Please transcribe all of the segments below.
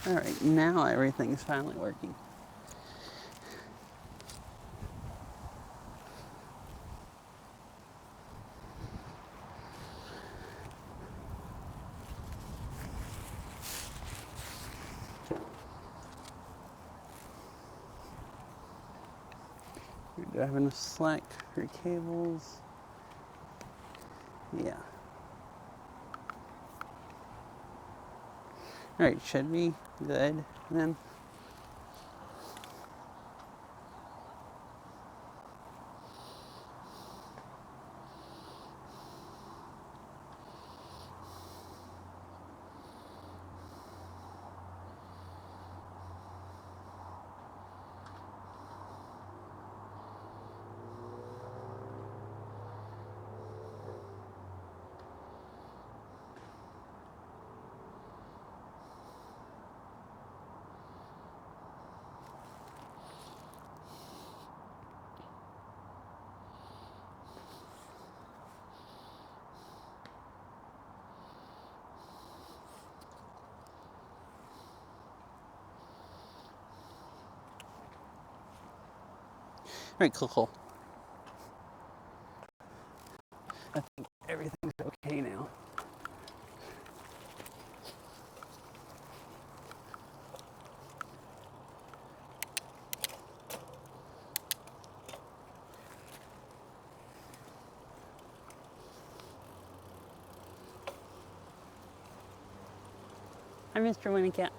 Alright, now everything's finally working. Do I have enough slack for cables? Yeah. Alright, should be good then. Alright, cool. I think everything's okay now. Hi, Mr. Winnicat.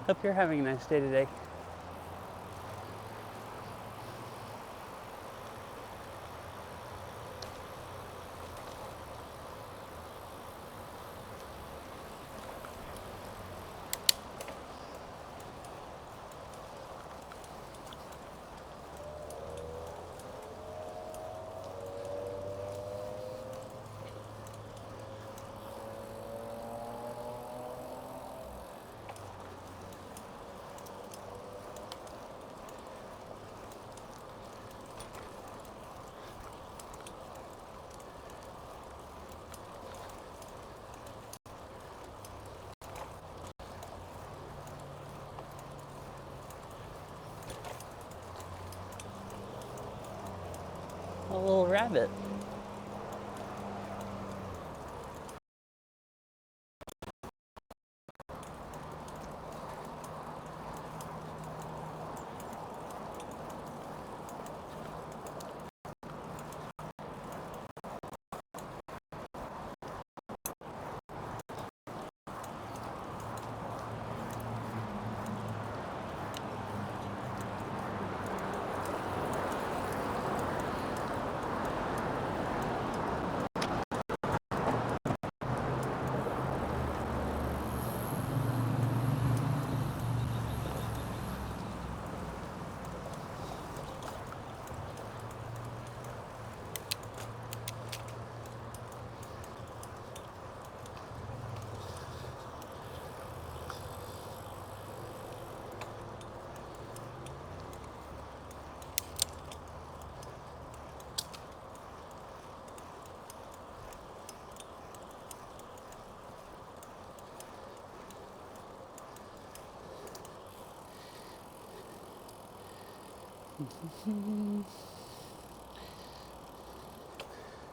Hope you're having a nice day today. A little rabbit.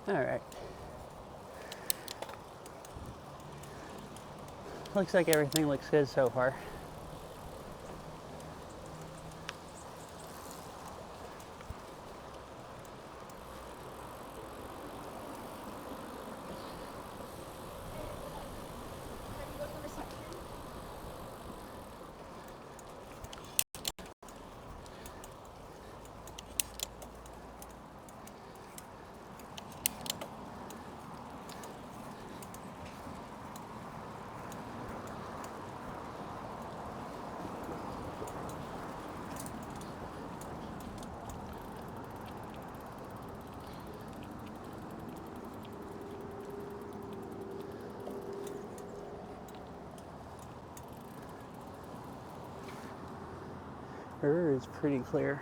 Alright. Looks like everything looks good so far. river is pretty clear.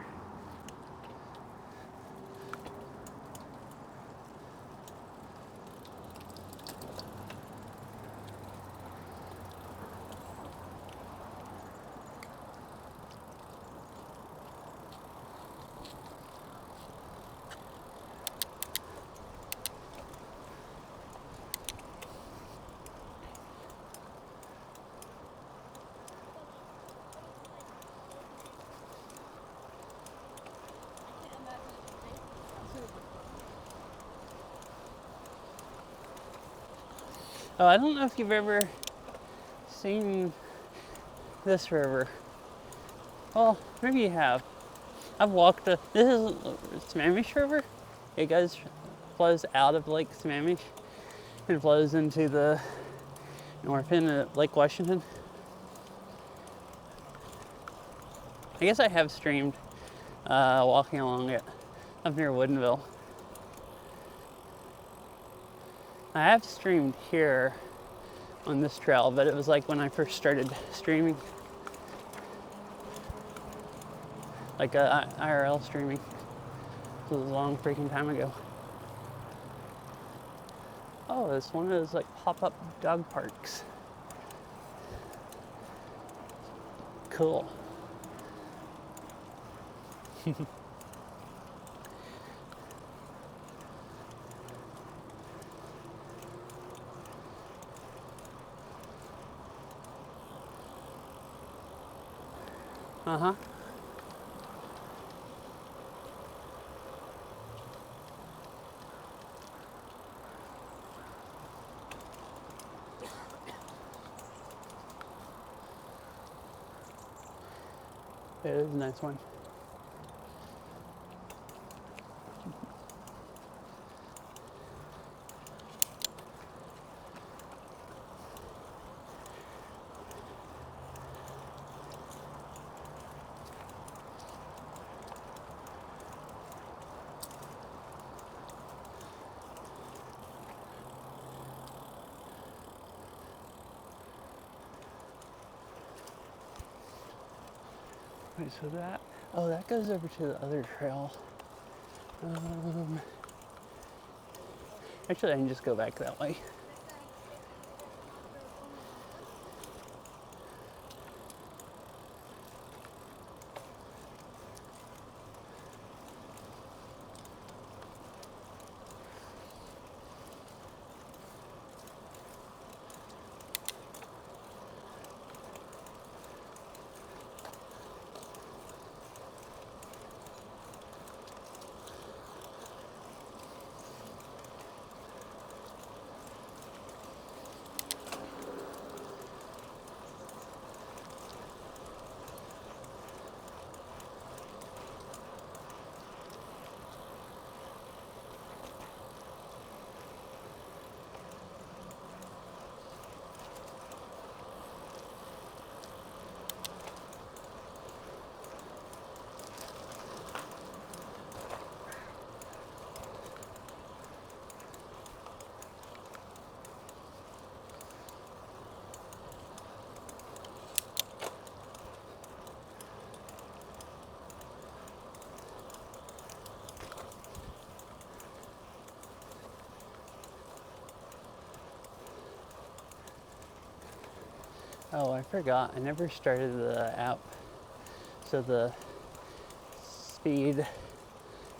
Oh, I don't know if you've ever seen this river. Well, maybe you have. I've walked this is Sammamish River. It flows out of Lake Sammamish and flows into the north end of Lake Washington. I guess I have streamed walking along it up near Woodinville. I have streamed here on this trail, but it was like when I first started streaming. Like IRL streaming. It was a long freaking time ago. Oh, it's one of those like pop-up dog parks. Cool. Uh-huh. It is a nice one. Wait, so that goes over to the other trail. Actually, I can just go back that way. Oh, I forgot. I never started the app, so the speed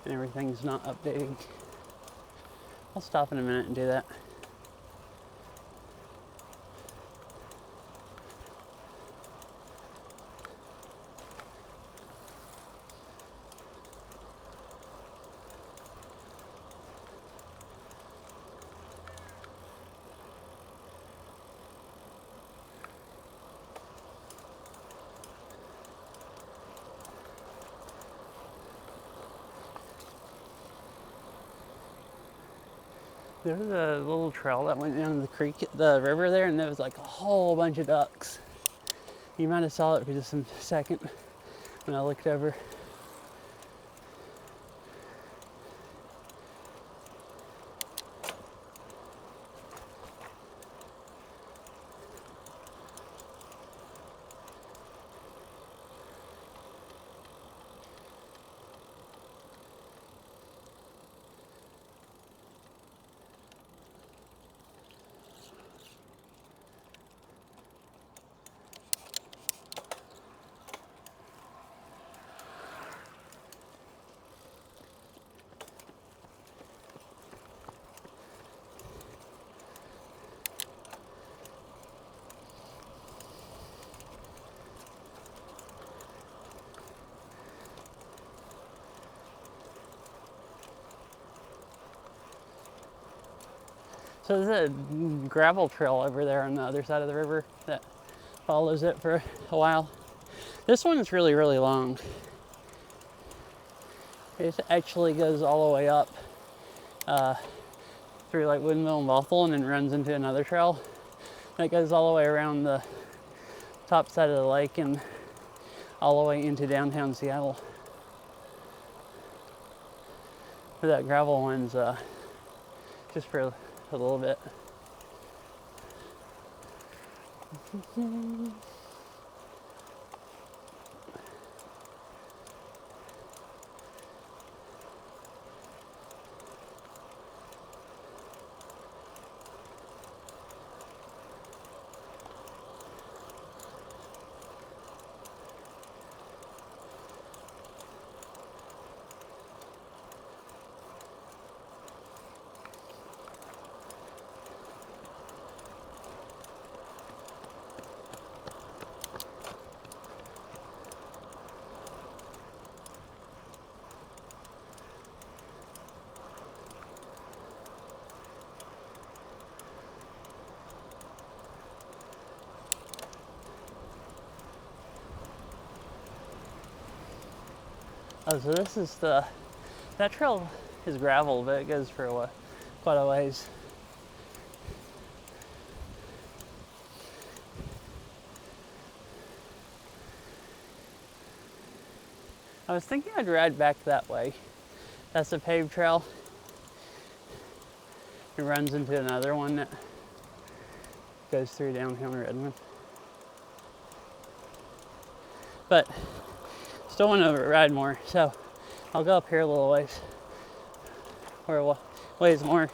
and everything's not updating. I'll stop in a minute and do that. There was a little trail that went down the creek, the river there, and there was like a whole bunch of ducks. You might have saw it for just a second when I looked over. So there's a gravel trail over there on the other side of the river that follows it for a while. This one is really, really long. It actually goes all the way up through like Woodinville and Bothell, and then runs into another trail that goes all the way around the top side of the lake and all the way into downtown Seattle. But that gravel one's just for a little bit. Oh, so this is that trail is gravel, but it goes for quite a ways. I was thinking I'd ride back that way. That's a paved trail. It runs into another one that goes through downtown Redmond. But still want to ride more, so I'll go up here a little ways, or ways more,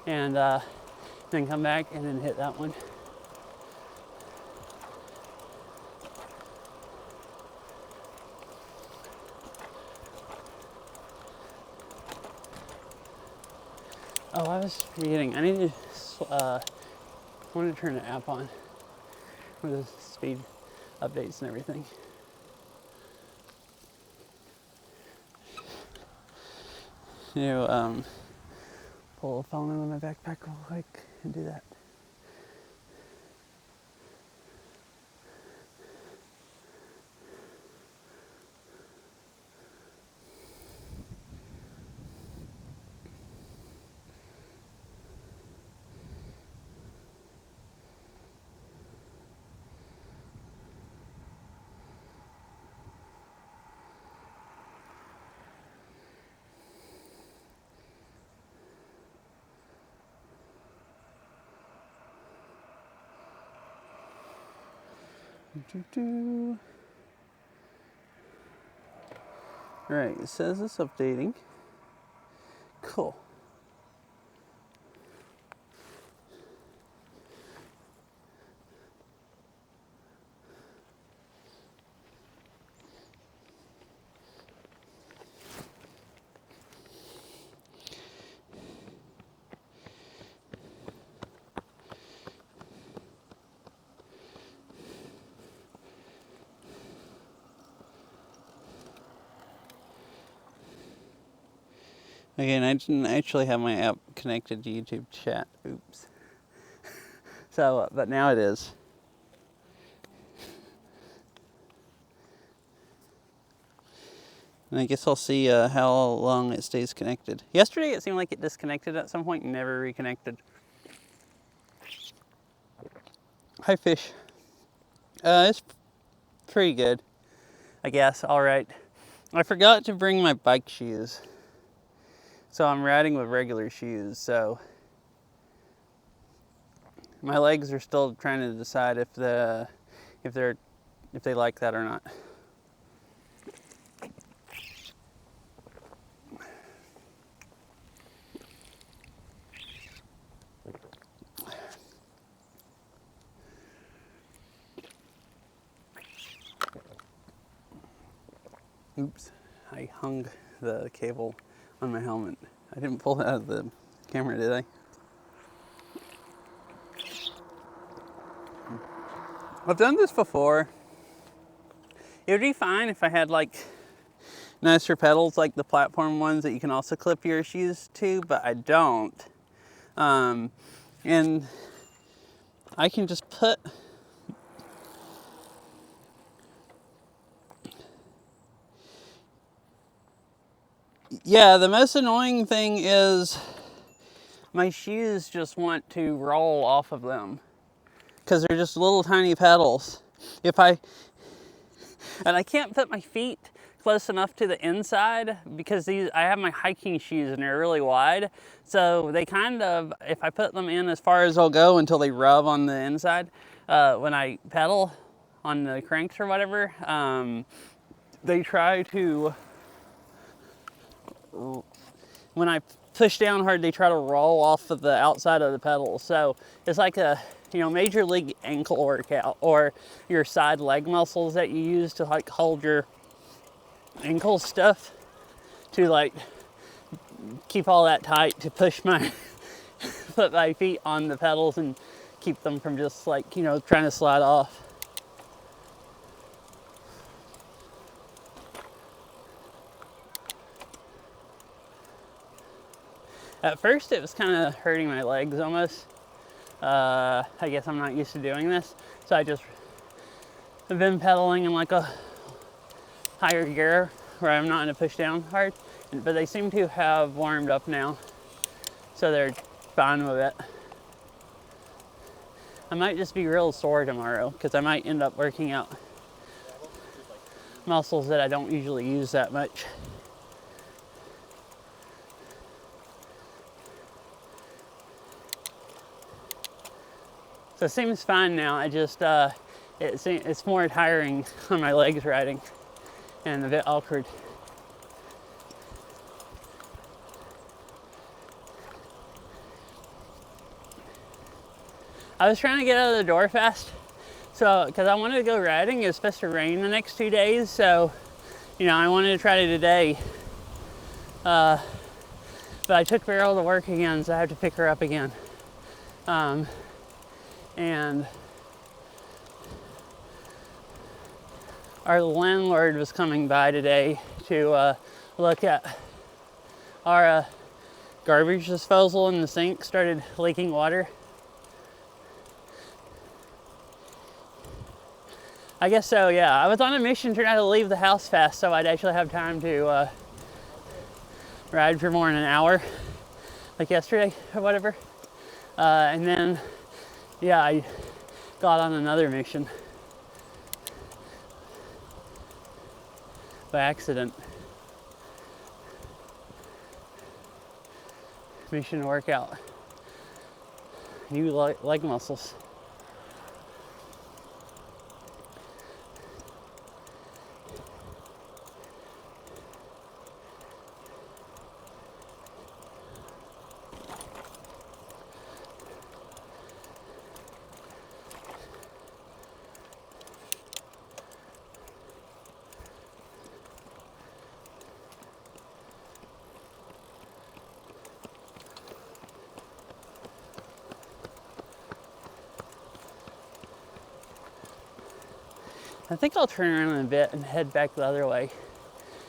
and then come back and then hit that one. Oh, I was forgetting. I need to. I want to turn the app on with the speed updates and everything. Pull a phone out of my backpack real quick and do that. Right, it says it's updating. Cool. Again, I didn't actually have my app connected to YouTube chat. Oops. So, but now it is. And I guess I'll see how long it stays connected. Yesterday it seemed like it disconnected at some point and never reconnected. Hi, fish. It's pretty good, I guess. All right. I forgot to bring my bike shoes. So I'm riding with regular shoes, so my legs are still trying to decide if they like that or not. Oops, I hung the cable on my helmet. I didn't pull it out of the camera, did I? I've done this before. It would be fine if I had like nicer pedals like the platform ones that you can also clip your shoes to, but I don't. And I can just put the most annoying thing is my shoes just want to roll off of them because they're just little tiny pedals. And I can't put my feet close enough to the inside because I have my hiking shoes and they're really wide. So they kind of, if I put them in as far as they'll go until they rub on the inside, when I pedal on the cranks or whatever, they try to, when I push down hard, they try to roll off of the outside of the pedals. So it's like a, major league ankle workout, or your side leg muscles that you use to like hold your ankle stuff to like keep all that tight to push put my feet on the pedals and keep them from just like, trying to slide off. At first it was kind of hurting my legs almost. I guess I'm not used to doing this. So I just have been pedaling in like a higher gear where I'm not going to push down hard. But they seem to have warmed up now. So they're fine with it. I might just be real sore tomorrow because I might end up working out muscles that I don't usually use that much. So it seems fine now. I just, it's more tiring on my legs riding and a bit awkward. I was trying to get out of the door fast, so because I wanted to go riding. It was supposed to rain the next 2 days, so I wanted to try it today. But I took Beryl to work again, so I have to pick her up again. And our landlord was coming by today to look at our garbage disposal in the sink. Started leaking water. I guess so, yeah. I was on a mission to try to leave the house fast so I'd actually have time to ride for more than an hour, like yesterday or whatever. And then, I got on another mission by accident. Mission workout. New leg muscles. I think I'll turn around in a bit and head back the other way,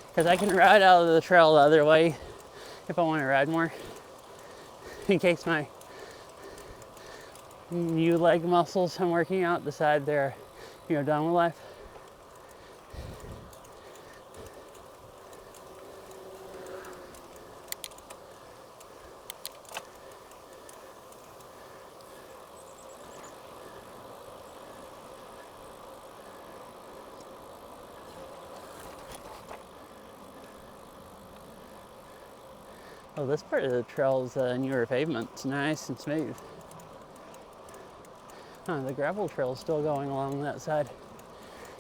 because I can ride out of the trail the other way if I want to ride more, in case my new leg muscles I'm working out decide they're done with life. Oh, this part of the trail is newer pavement. It's nice and smooth. The gravel trail is still going along that side.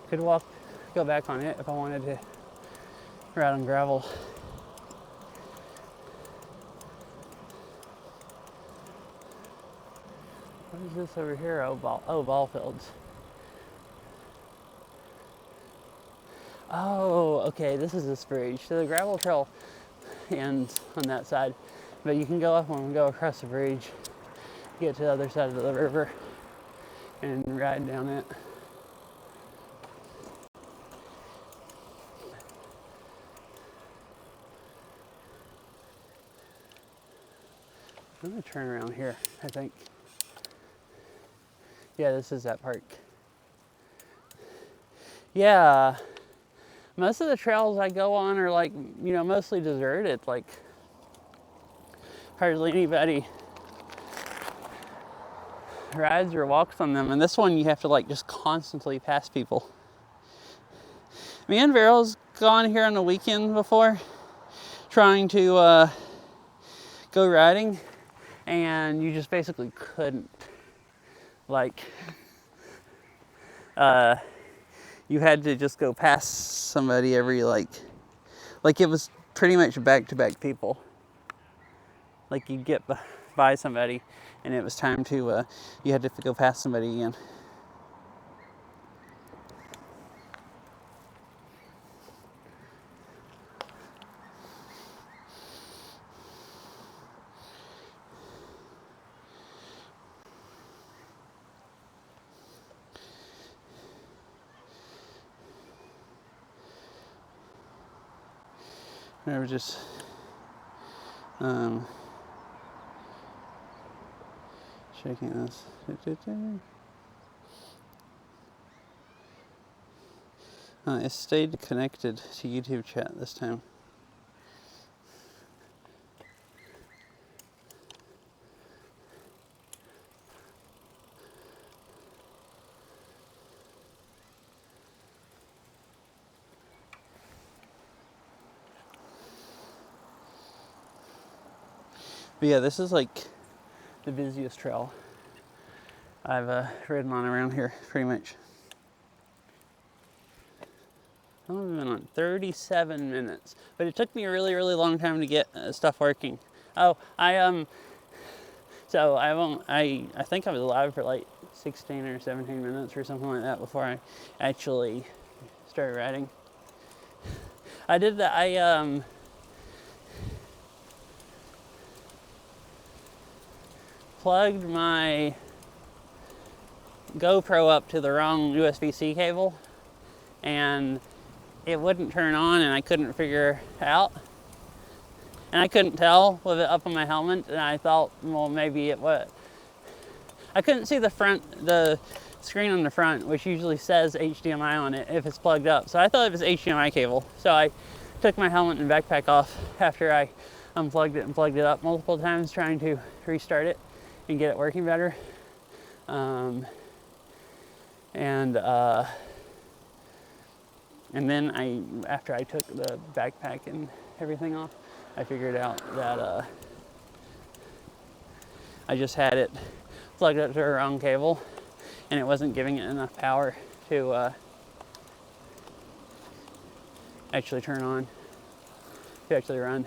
Could go back on it if I wanted to ride on gravel. What is this over here? Ball fields. Oh, okay, this is this bridge. So the gravel trail ends on that side, but you can go up and go across the bridge, get to the other side of the river, and ride down it. I'm gonna turn around here, I think. Yeah, this is that park. Yeah, most of the trails I go on are like, you know, mostly deserted, like hardly anybody rides or walks on them. And this one you have to like just constantly pass people. Me and Veryl's gone here on the weekend before, trying to go riding, and you just basically couldn't. Like, you had to just go past somebody every like it was pretty much back-to-back people. Like you'd get by somebody and it was time to, you had to go past somebody again. I was just shaking this. It stayed connected to YouTube chat this time. But yeah, this is like the busiest trail I've ridden on around here, pretty much. I've been on 37 minutes, but it took me a really, really long time to get stuff working. Oh, I think I was live for like 16 or 17 minutes or something like that before I actually started riding. I did that. I plugged my GoPro up to the wrong USB-C cable, and it wouldn't turn on, and I couldn't figure it out. And I couldn't tell with it up on my helmet, and I thought, well, maybe it would. I couldn't see the screen on the front, which usually says HDMI on it if it's plugged up. So I thought it was HDMI cable. So I took my helmet and backpack off after I unplugged it and plugged it up multiple times, trying to restart it and get it working better. And then after I took the backpack and everything off, I figured out that I just had it plugged up to the wrong cable, and it wasn't giving it enough power to actually turn on, to actually run.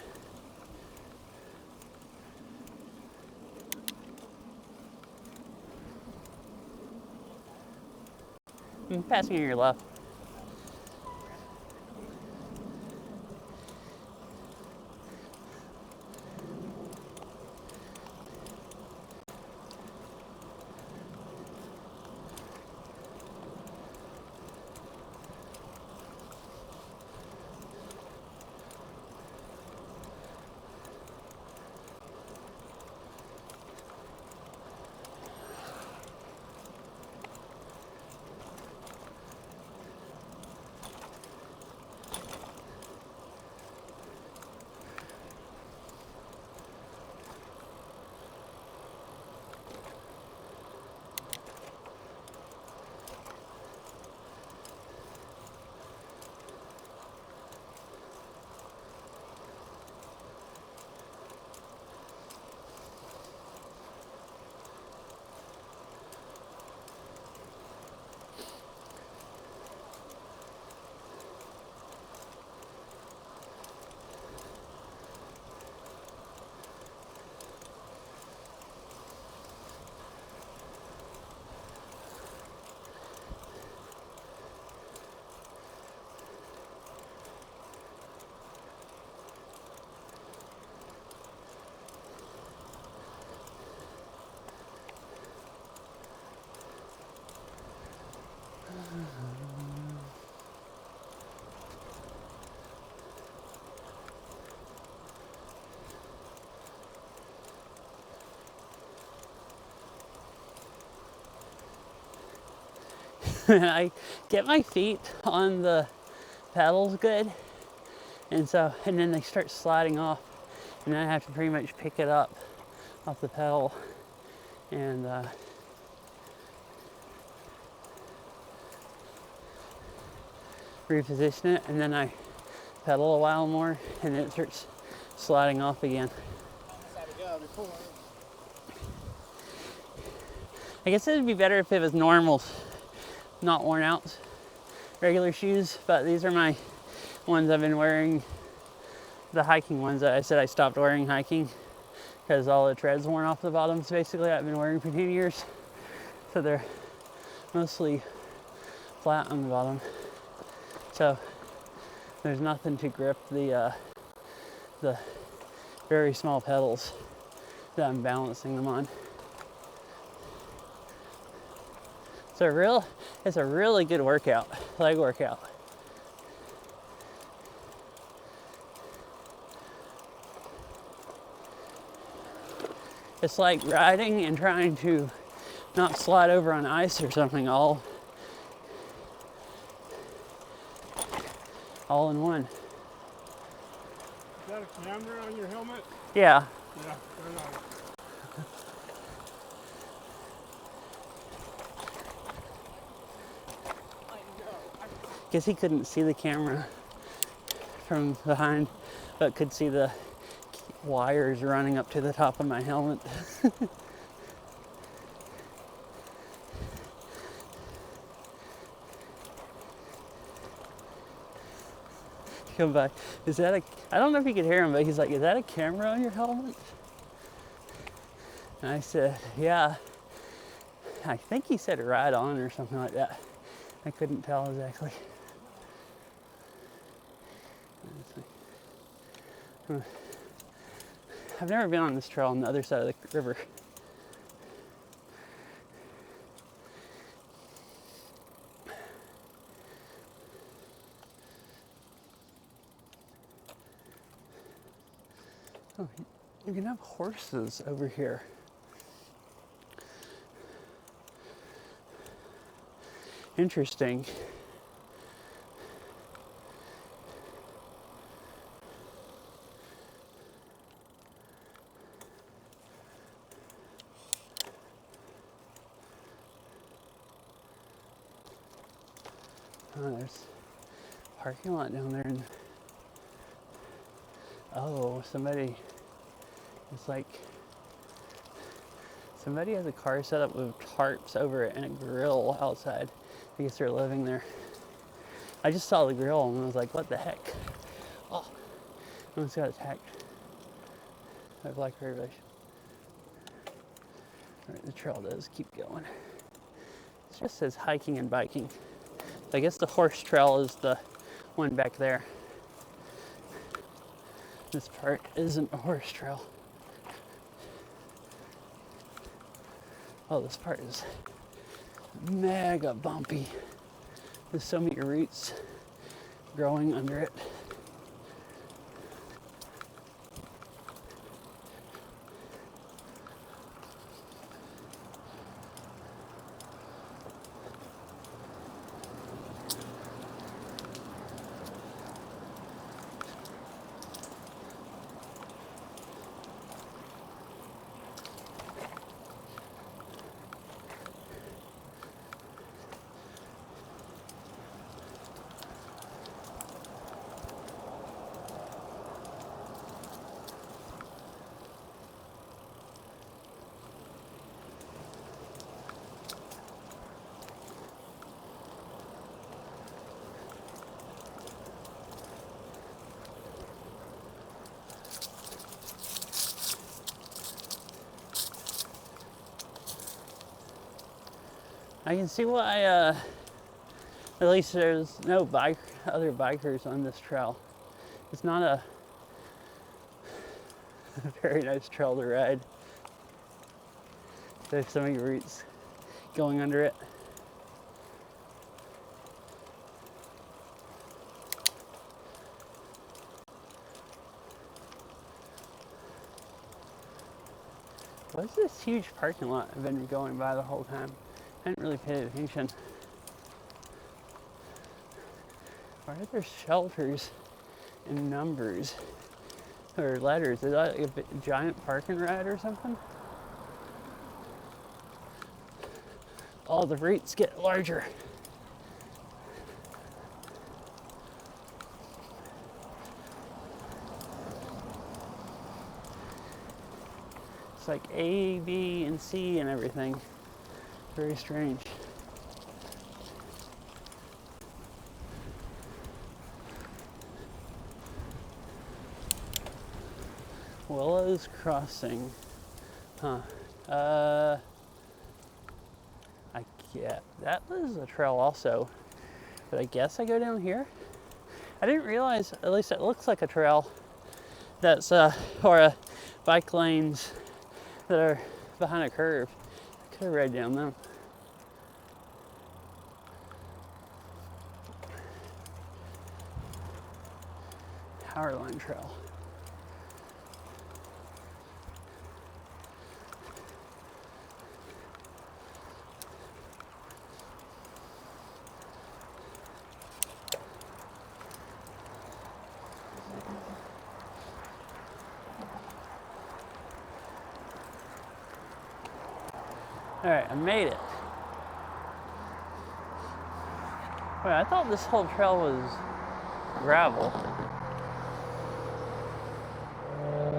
I'm passing on your left. and I get my feet on the pedals good, and then they start sliding off, and then I have to pretty much pick it up off the pedal and reposition it, and then I pedal a while more, and then it starts sliding off again. I guess it would be better if it was normal, not worn out, regular shoes, but these are my ones I've been wearing, the hiking ones that I said I stopped wearing hiking because all the tread's worn off the bottoms. Basically, I've been wearing for 10 years, so they're mostly flat on the bottom. So there's nothing to grip the very small pedals that I'm balancing them on. It's a really good workout, leg workout. It's like riding and trying to not slide over on ice or something all in one. Is that a camera on your helmet? Yeah. Yeah, turn on. Guess he couldn't see the camera from behind, but could see the wires running up to the top of my helmet. Come back. I don't know if you could hear him, but he's like, is that a camera on your helmet? And I said, yeah. I think he said ride on or something like that. I couldn't tell exactly. I've never been on this trail on the other side of the river. Oh, you can have horses over here. Interesting. Oh, there's a parking lot down there. And oh, somebody has a car set up with tarps over it and a grill outside. I guess they're living there. I just saw the grill and I was like, what the heck? Oh, I almost got attacked by black bear fish. All right, the trail does keep going. It just says hiking and biking. I guess the horse trail is the one back there. This part isn't a horse trail. Oh, this part is mega bumpy. There's so many roots growing under it. I can see why, at least there's no other bikers on this trail. It's not a very nice trail to ride. There's so many roots going under it. What's this huge parking lot I've been going by the whole time? I hadn't really paid attention. Why are there shelters in numbers or letters? Is that like a giant parking ride or something? All the roots get larger. It's like A, B, and C and everything. Very strange. Willows Crossing. Huh. Yeah, that was a trail also. But I guess I go down here. I didn't realize, at least it looks like a trail that's, or bike lanes that are behind a curve. I could have rode down them. Powerline Trail. All right, I made it. Wait, I thought this whole trail was gravel.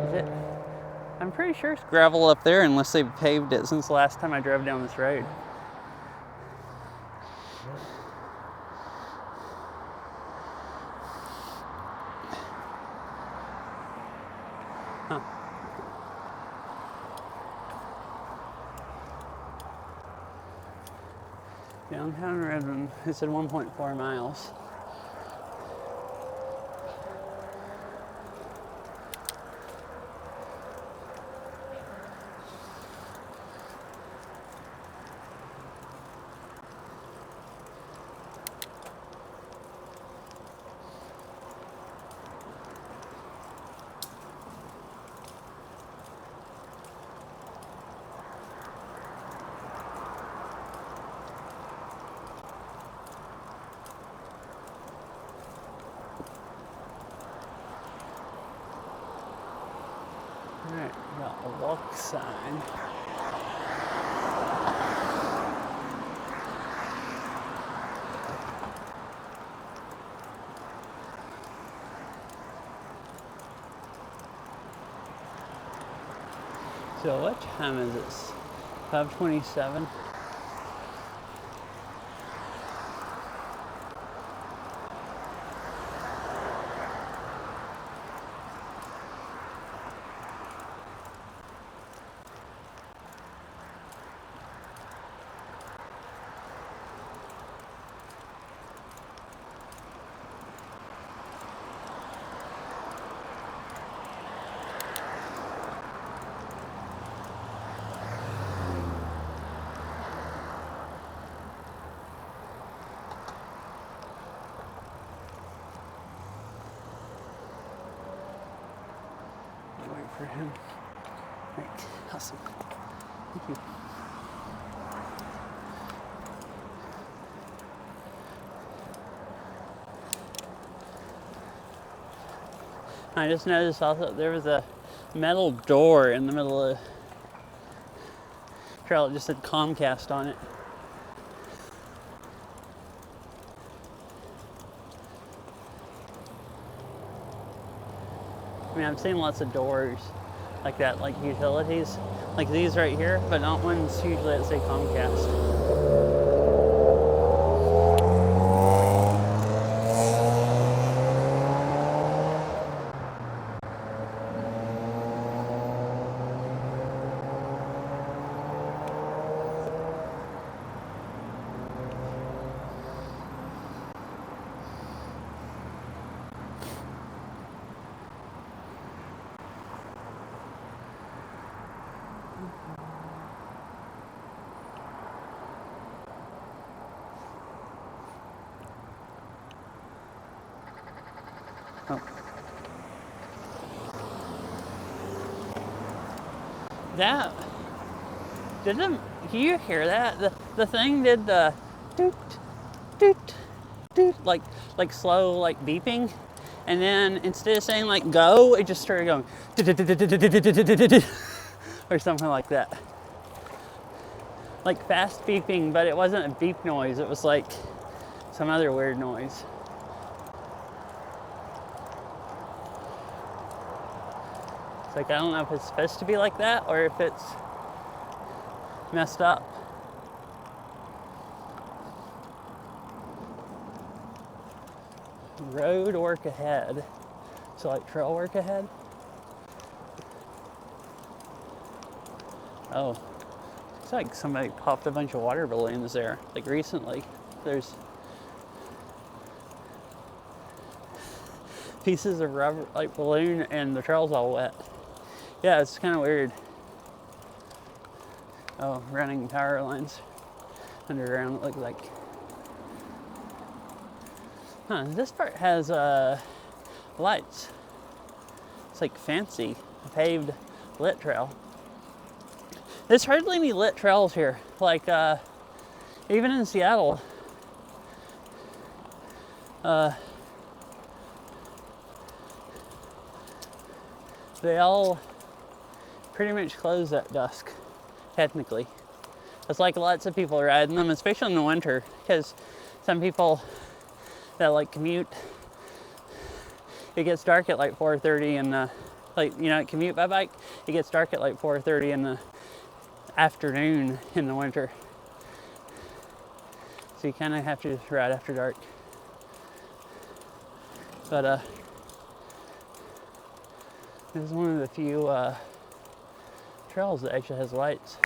Is it? I'm pretty sure it's gravel up there unless they've paved it since the last time I drove down this road. Huh. Downtown Redmond, it said 1.4 miles. Alright, got a walk sign. So what time is this? 5:27. Wait for him. Right, awesome. Thank you. I just noticed also there was a metal door in the middle of the trail. It just said Comcast on it. I mean, I've seen lots of doors like that, like utilities, like these right here, but not ones usually that say Comcast. Oh. That didn't. Can you hear that? The thing did the doot doot doot, like slow, like beeping. And then instead of saying like go, it just started going or something like that. Like fast beeping, but it wasn't a beep noise. It was like some other weird noise. It's like, I don't know if it's supposed to be like that or if it's messed up. Road work ahead. So like trail work ahead. Oh, it's like somebody popped a bunch of water balloons there, like recently. There's pieces of rubber, like balloon, and the trail's all wet. Yeah, it's kind of weird. Oh, running power lines underground, it looks like. Huh, this part has lights. It's like fancy, paved lit trail. There's hardly any lit trails here. Like, even in Seattle, they all pretty much close at dusk, technically. It's like lots of people riding them, especially in the winter, because some people that like commute, it gets dark at like 4:30 and like, you know, commute by bike, it gets dark at like 4:30 in the afternoon in the winter. So you kind of have to just ride after dark. But this is one of the few trails that actually has lights.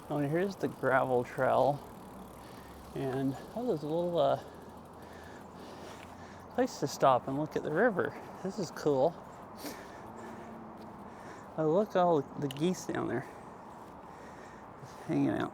Oh, and here's the gravel trail. And oh, there's a little place to stop and look at the river. This is cool. Oh, look, all the geese down there hanging out.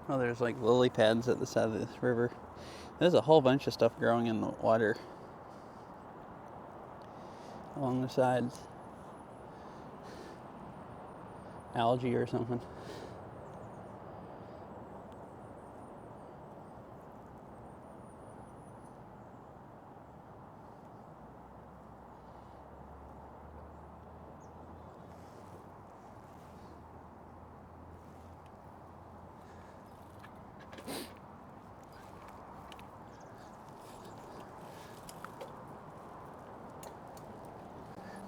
Oh, there's like lily pads at the side of this river. There's a whole bunch of stuff growing in the water along the sides. Algae or something.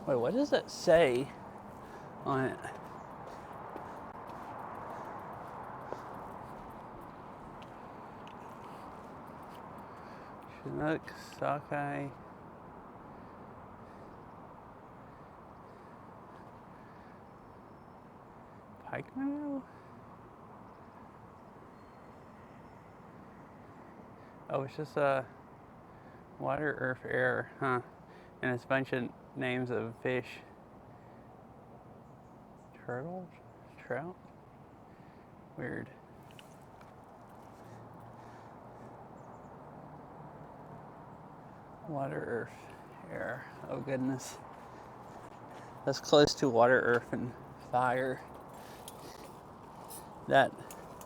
Wait, what does it say on it? Chinook, sockeye. Pike minnow? Oh, it's just a water, earth, air, huh? And it's a bunch of names of fish. Turtle? Trout? Weird. Water, earth, air. Oh goodness. That's close to water, earth, and fire. That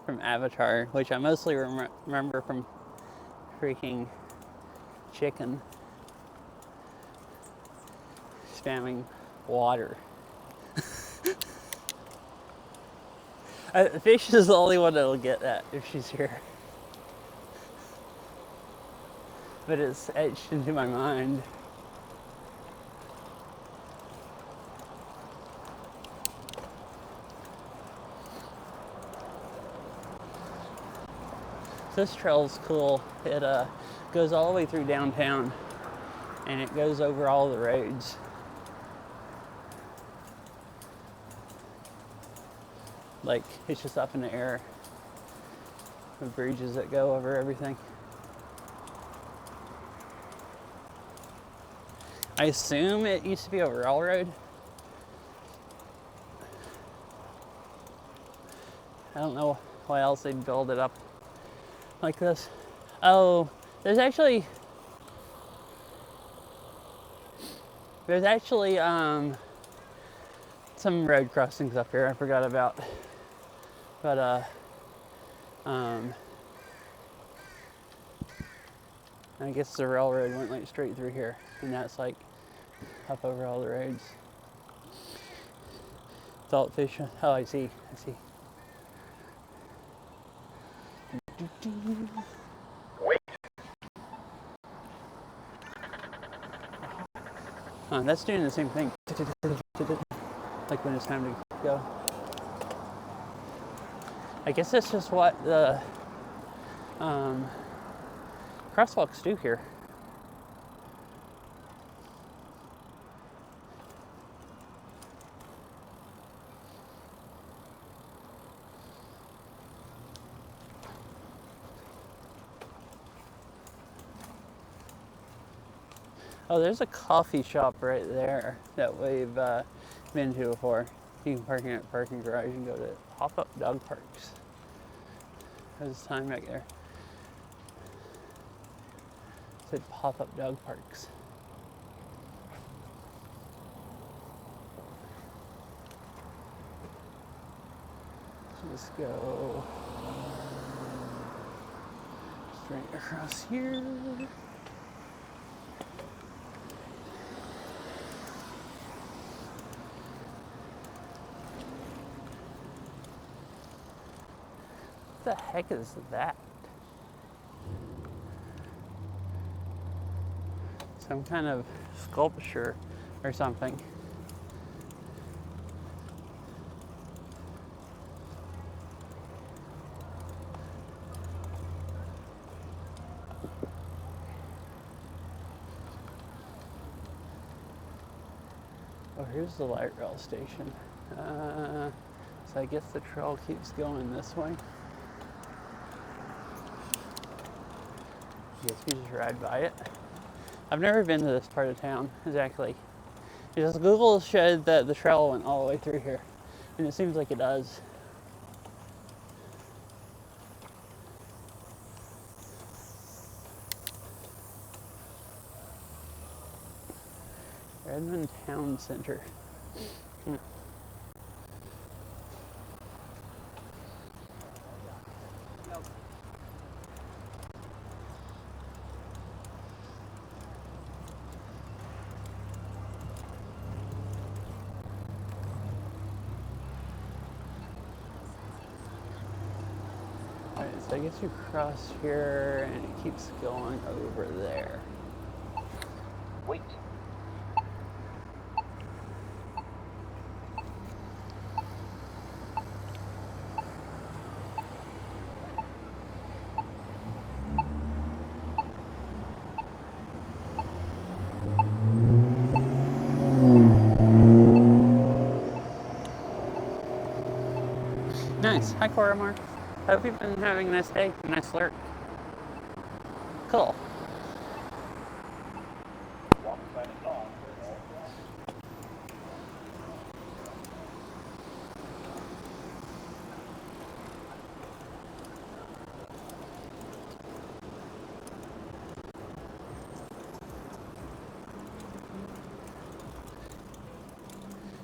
from Avatar, which I mostly remember from freaking Chicken spamming water. Fish is the only one that'll get that if she's here. But it's etched into my mind. This trail's cool. It goes all the way through downtown, and it goes over all the roads. Like, it's just up in the air. The bridges that go over everything. I assume it used to be a railroad. I don't know why else they'd build it up like this. Oh, there's actually some road crossings up here I forgot about. But I guess the railroad went like straight through here, and that's like up over all the roads. Saltfish. Oh, I see. That's doing the same thing. Like when it's time to go. I guess that's just what the crosswalks do here. Oh, there's a coffee shop right there that we've been to before. You can park in a parking garage and go to pop-up dog parks. There's a sign back there. It said pop-up dog parks. Let's just go straight across here. What the heck is that? Some kind of sculpture or something. Oh, here's the light rail station. So I guess the trail keeps going this way. I guess we just ride by it. I've never been to this part of town, exactly. Because Google showed that the trail went all the way through here, and it seems like it does. Redmond Town Center. So I guess you cross here and it keeps going over there. Wait. nice. Hi, Coramar. Hope you've been having a nice day. A nice lurk. Cool.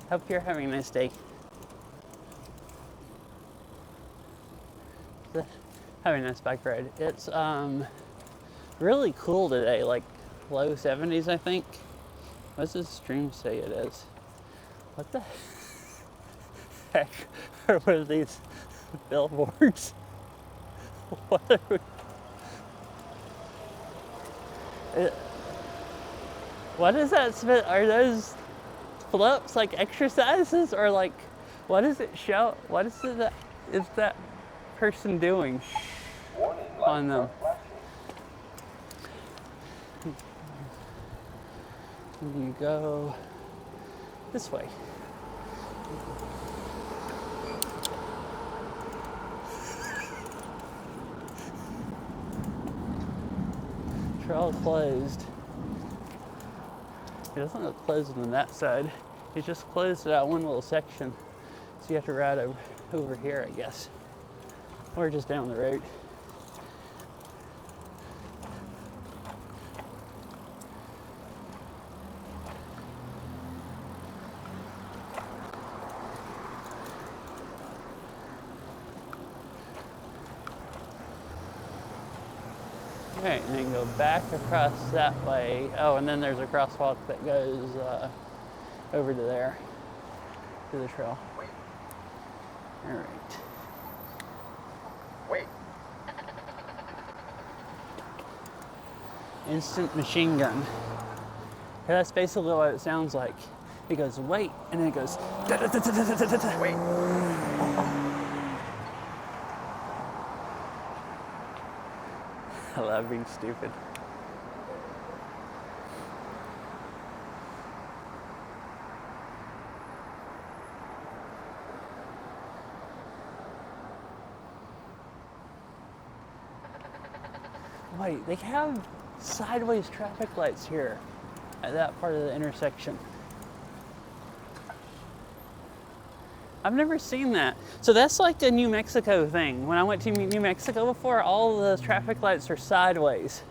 Hope you're having a nice day. Having a nice bike ride. It's really cool today, like low 70s, I think. What's this stream say it is? What the heck are these billboards? What are we? What is that? Are those flips like exercises, or like what does it show? What is it that is that person doing on them? You go this way. Trail closed. It doesn't look closed on that side. It just closed that one little section. So you have to ride over here, I guess. Or just down the road. Alright, and then go back across that way. Oh, and then there's a crosswalk that goes over to there, to the trail. Alright. Wait. Instant machine gun. That's basically what it sounds like. It goes, wait, and then it goes, Wait. I love being stupid. Wait, they have sideways traffic lights here at that part of the intersection. I've never seen that. So that's like a New Mexico thing. When I went to New Mexico before, all the traffic lights are sideways.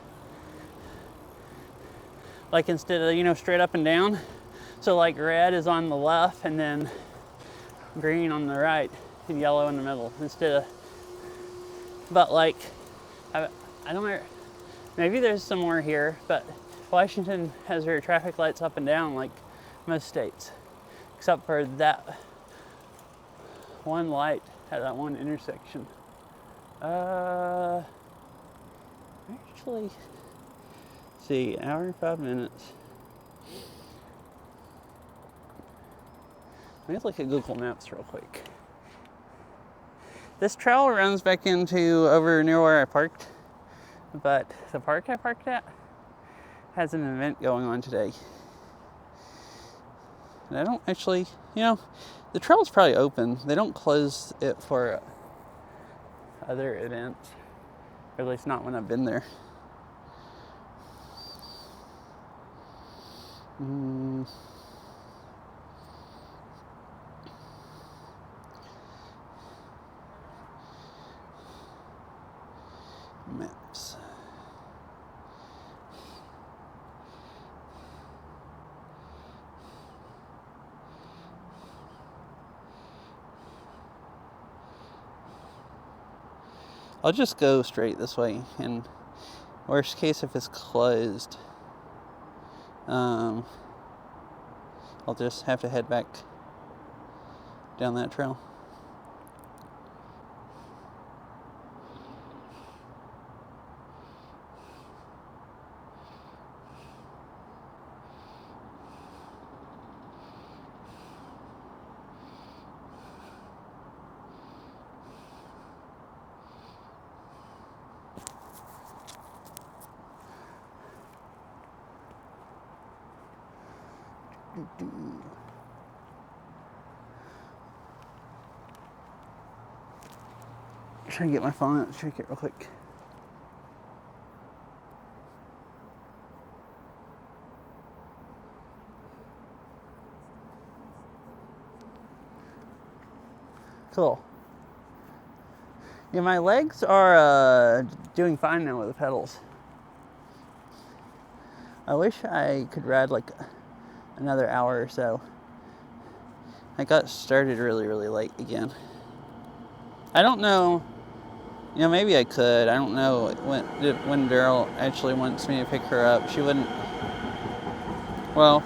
Like instead of, straight up and down. So like red is on the left and then green on the right and yellow in the middle instead of, but like, I don't know, maybe there's some more here, but Washington has their traffic lights up and down like most states, except for that one light at that one intersection. Actually, see, an hour and 5 minutes. Let me look at Google Maps real quick. This trail runs back into over near where I parked, but the park I parked at has an event going on today. And I don't actually, the trail's probably open. They don't close it for other events, or at least not when I've been there. Maps. I'll just go straight this way, and worst case if it's closed, I'll just have to head back down that trail. Try to get my phone out. Let's check it real quick. Cool. Yeah, my legs are doing fine now with the pedals. I wish I could ride like another hour or so. I got started really, really late again. I don't know. You know, maybe I could. I don't know when Daryl actually wants me to pick her up. She wouldn't. Well,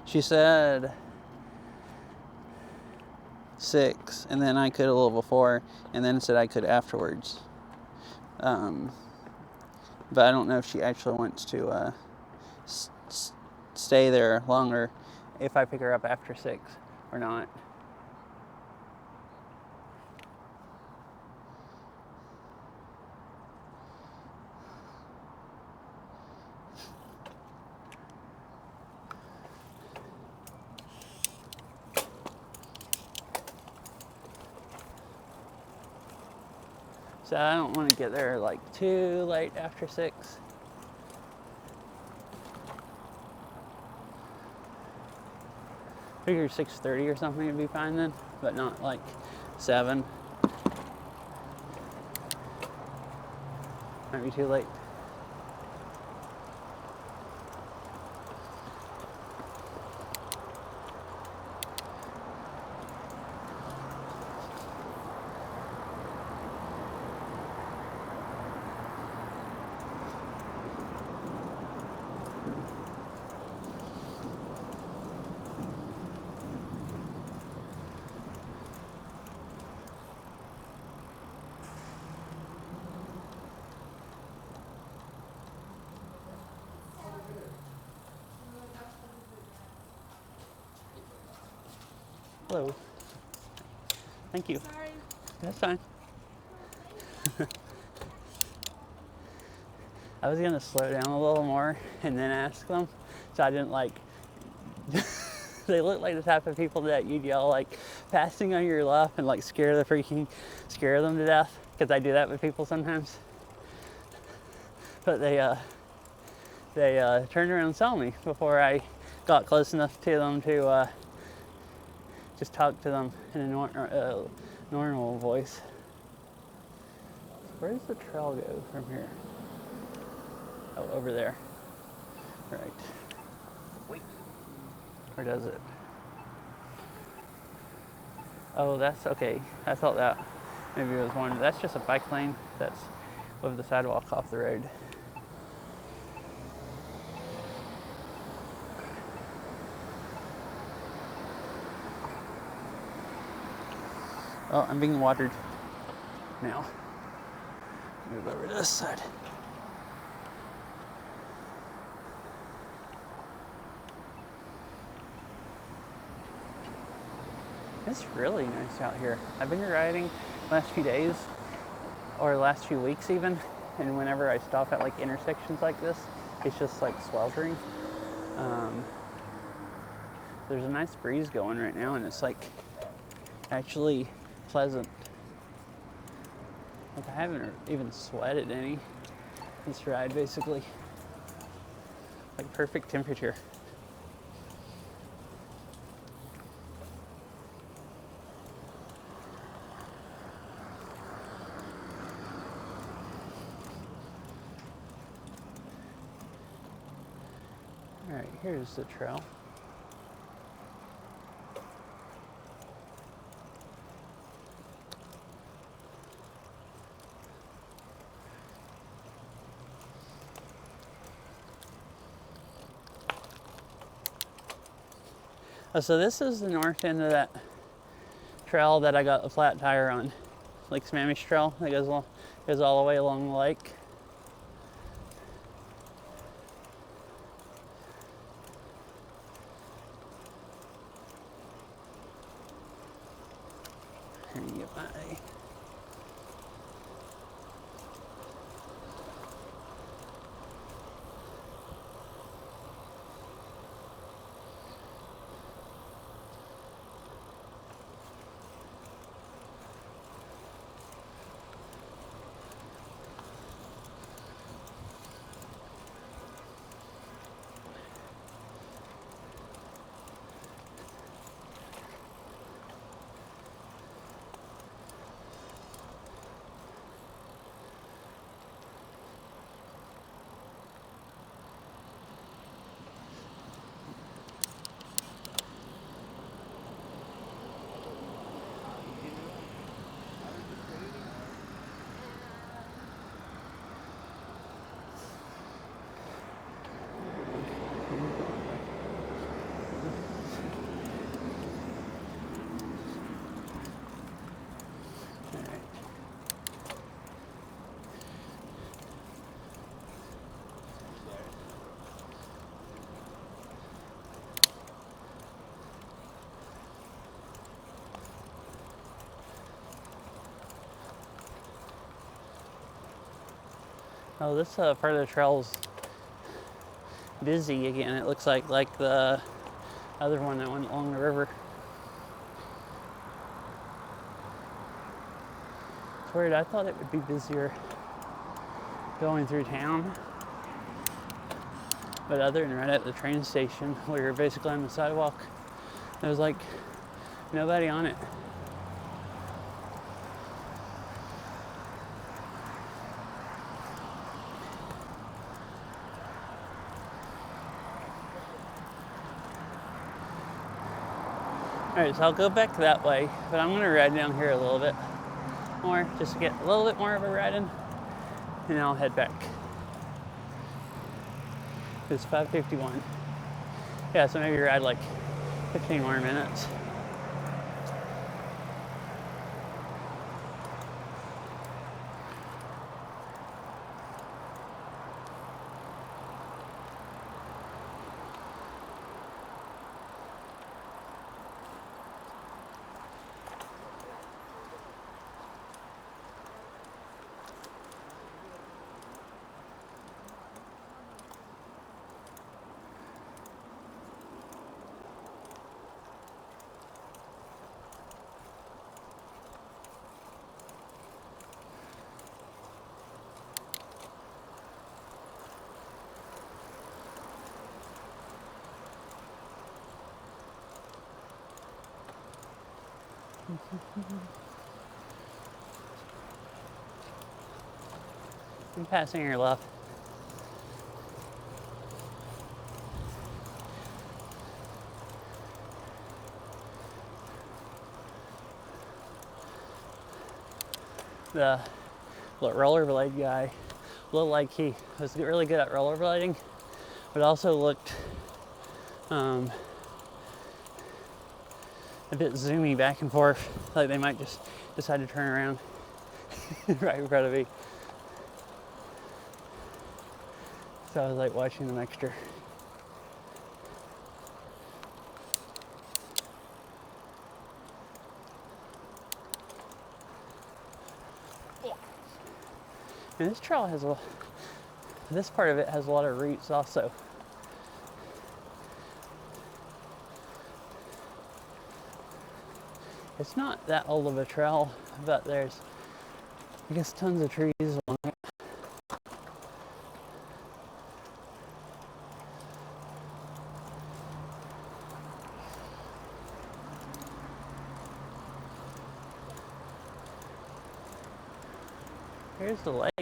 she said 6, and then I could a little before, and then said I could afterwards. But I don't know if she actually wants to stay there longer if I pick her up after 6 or not. So I don't want to get there like too late after 6. Figure 6:30 or something would be fine then, but not like 7. Might be too late. Hello. Thank you. Sorry. That's fine. I was gonna slow down a little more and then ask them, so I didn't like. They look like the type of people that you'd yell like passing on your left and like scare them to death, because I do that with people sometimes. But they turned around and saw me before I got close enough to them to just talk to them in a normal voice. Where does the trail go from here? Oh, over there. Right. Wait. Or does it? Oh, that's okay. I thought that maybe it was one. That's just a bike lane that's with the sidewalk off the road. Oh, I'm being watered now. Move over to this side. It's really nice out here. I've been riding the last few days, or the last few weeks even, and whenever I stop at like intersections like this, it's just like sweltering. There's a nice breeze going right now, and it's like actually pleasant. Like I haven't even sweated any this ride, basically. Like perfect temperature. All right, here's the trail. Oh, so this is the north end of that trail that I got the flat tire on. Lake Sammamish Trail that goes all the way along the lake. Here you get my Oh, this part of the trail's busy again. It looks like the other one that went along the river. It's weird. I thought it would be busier going through town. But other than right at the train station, where you're basically on the sidewalk, there was like nobody on it. All right, so I'll go back that way, but I'm gonna ride down here a little bit more, just to get a little bit more of a ride in, and then I'll head back. It's 5:51. Yeah, so maybe ride like 15 more minutes. I'm passing your left. The rollerblade guy looked like he was really good at rollerblading, but also looked a bit zoomy back and forth, like they might just decide to turn around right in front of me. So I was like watching them extra. And this trail has this part of it has a lot of roots also. It's not that old of a trail, but there's, I guess, tons of trees along it. Here's the lake.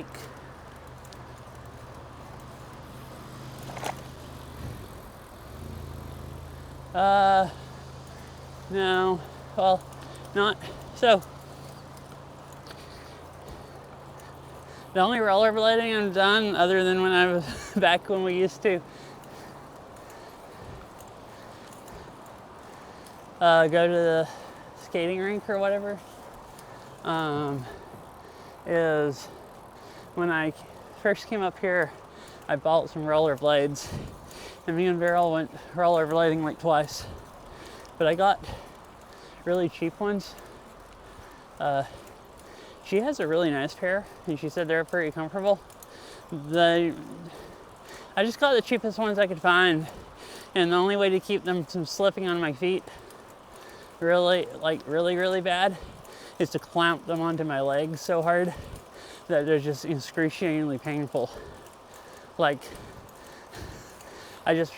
No, well, not, so, the only rollerblading I've done, other than when I was back when we used to go to the skating rink or whatever, is when I first came up here, I bought some rollerblades, and me and Beryl went rollerblading like twice, but I got really cheap ones. She has a really nice pair, and she said they're pretty comfortable. I just got the cheapest ones I could find, and the only way to keep them from slipping on my feet really bad is to clamp them onto my legs so hard that they're just excruciatingly painful. Like, I just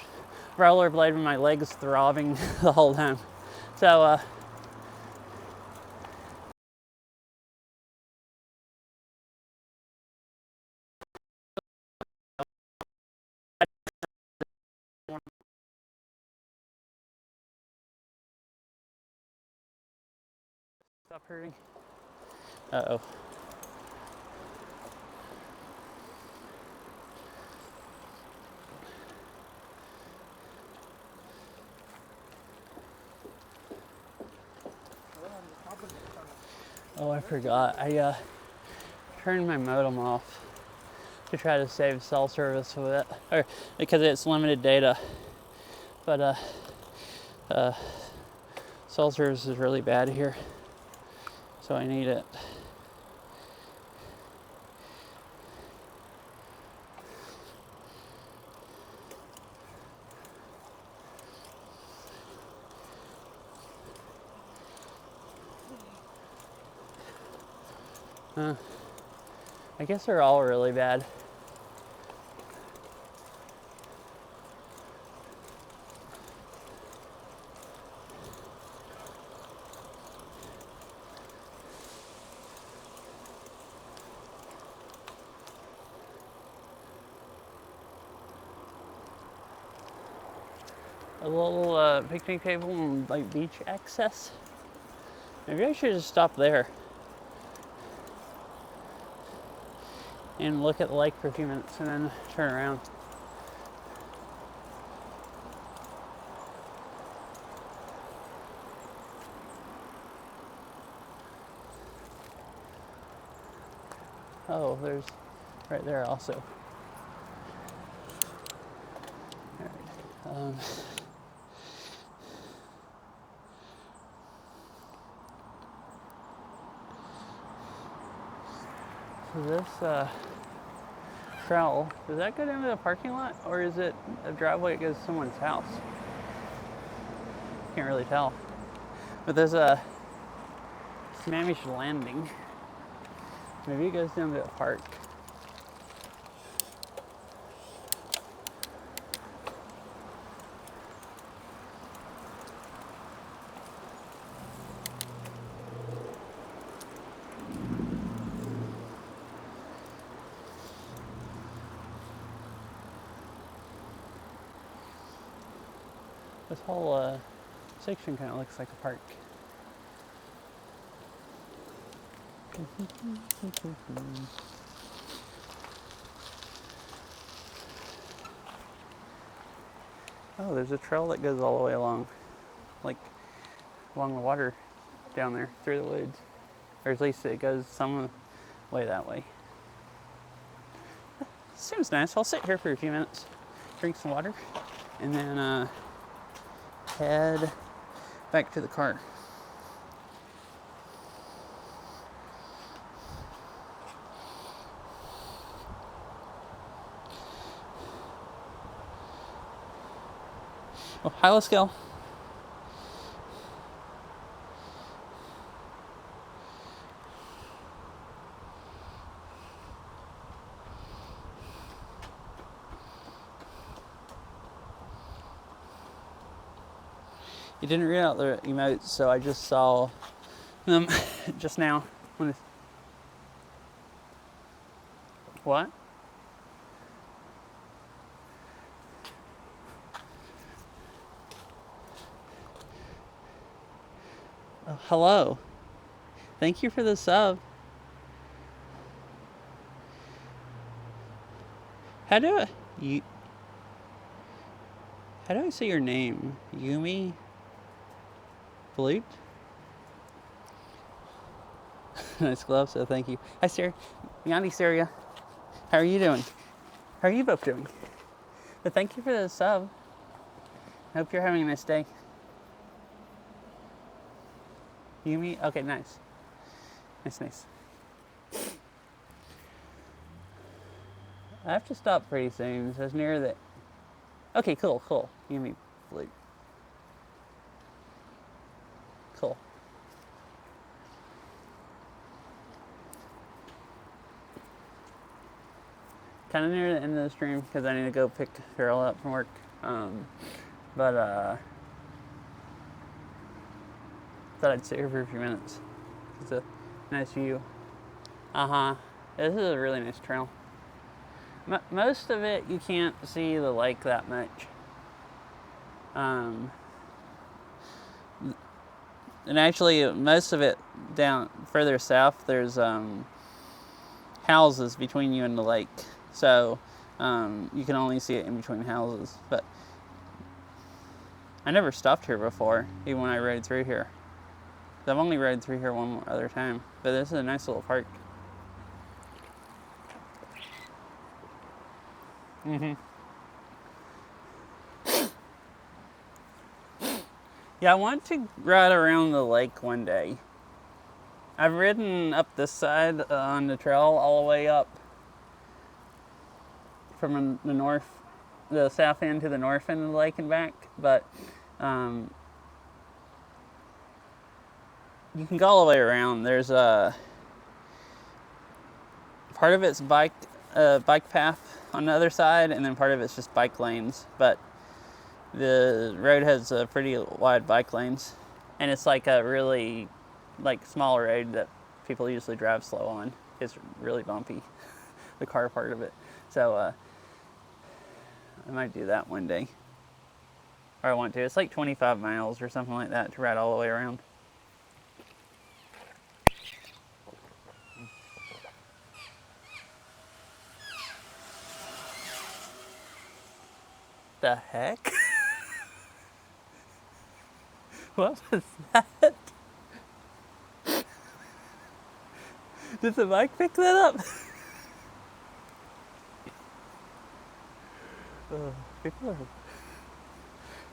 rollerblade with my legs throbbing the whole time. So, stop hurting. Uh-oh. Oh, I forgot. I turned my modem off to try to save cell service with it, or because it's limited data. But cell service is really bad here, so I need it. I guess they're all really bad. A little picnic table and like beach access. Maybe I should just stop there and look at the lake for a few minutes and then turn around. Oh, there's right there also. All right. So this trail, does that go down to the parking lot or is it a driveway that goes to someone's house? Can't really tell. But there's a Sammamish Landing. Maybe it goes down to a park. This whole section kind of looks like a park. Oh, there's a trail that goes all the way along, like along the water down there through the woods. Or at least it goes some way that way. Seems nice. I'll sit here for a few minutes, drink some water, and then head back to the car. Oh, hi, let's go. You didn't read out the emotes, so I just saw them just now. What? Oh, hello. Thank you for the sub. How do I say your name? Yumi? Flute? Nice gloves, so thank you. Hi, Sarah. Yanni, Syria. How are you doing? How are you both doing? But thank you for the sub. I hope you're having a nice day. Yumi? Okay, nice. Nice. I have to stop pretty soon, so it's near the... Okay, cool. Yumi Flute. Cool. Kind of near the end of the stream because I need to go pick Carol up from work. Thought I'd sit here for a few minutes. It's a nice view. This is a really nice trail. Most of it you can't see the lake that much. And actually, most of it down further south, there's houses between you and the lake. So you can only see it in between houses. But I never stopped here before, even when I rode through here. I've only rode through here one other time. But this is a nice little park. Yeah, I want to ride around the lake one day. I've ridden up this side on the trail all the way up from the south end to the north end of the lake and back, but you can go all the way around. There's part of it's bike path on the other side, and then part of it's just bike lanes. But the road has pretty wide bike lanes, and it's like a really small road that people usually drive slow on. It's really bumpy, the car part of it. So I might do that one day. Or I want to. It's like 25 miles or something like that to ride all the way around. The heck? What was that? Did the bike pick that up? People are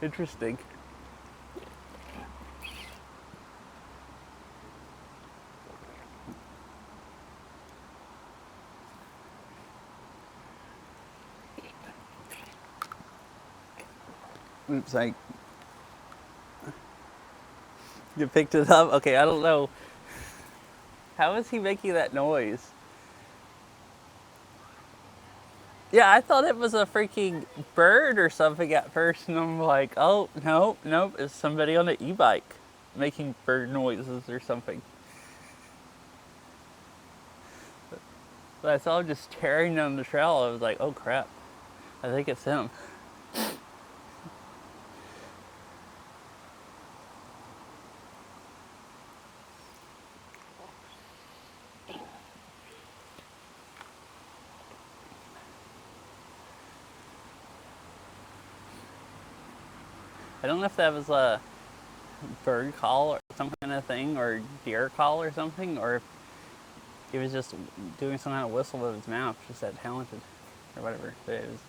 interesting. Oops, you picked it up? Okay, I don't know. How is he making that noise? Yeah, I thought it was a freaking bird or something at first, and I'm like, oh, nope, it's somebody on an e-bike making bird noises or something. But I saw him just tearing down the trail. I was like, oh crap, I think it's him. I don't know if that was a bird call or some kind of thing, or deer call or something, or if he was just doing some kind of whistle with his mouth, just that talented, or whatever. But it was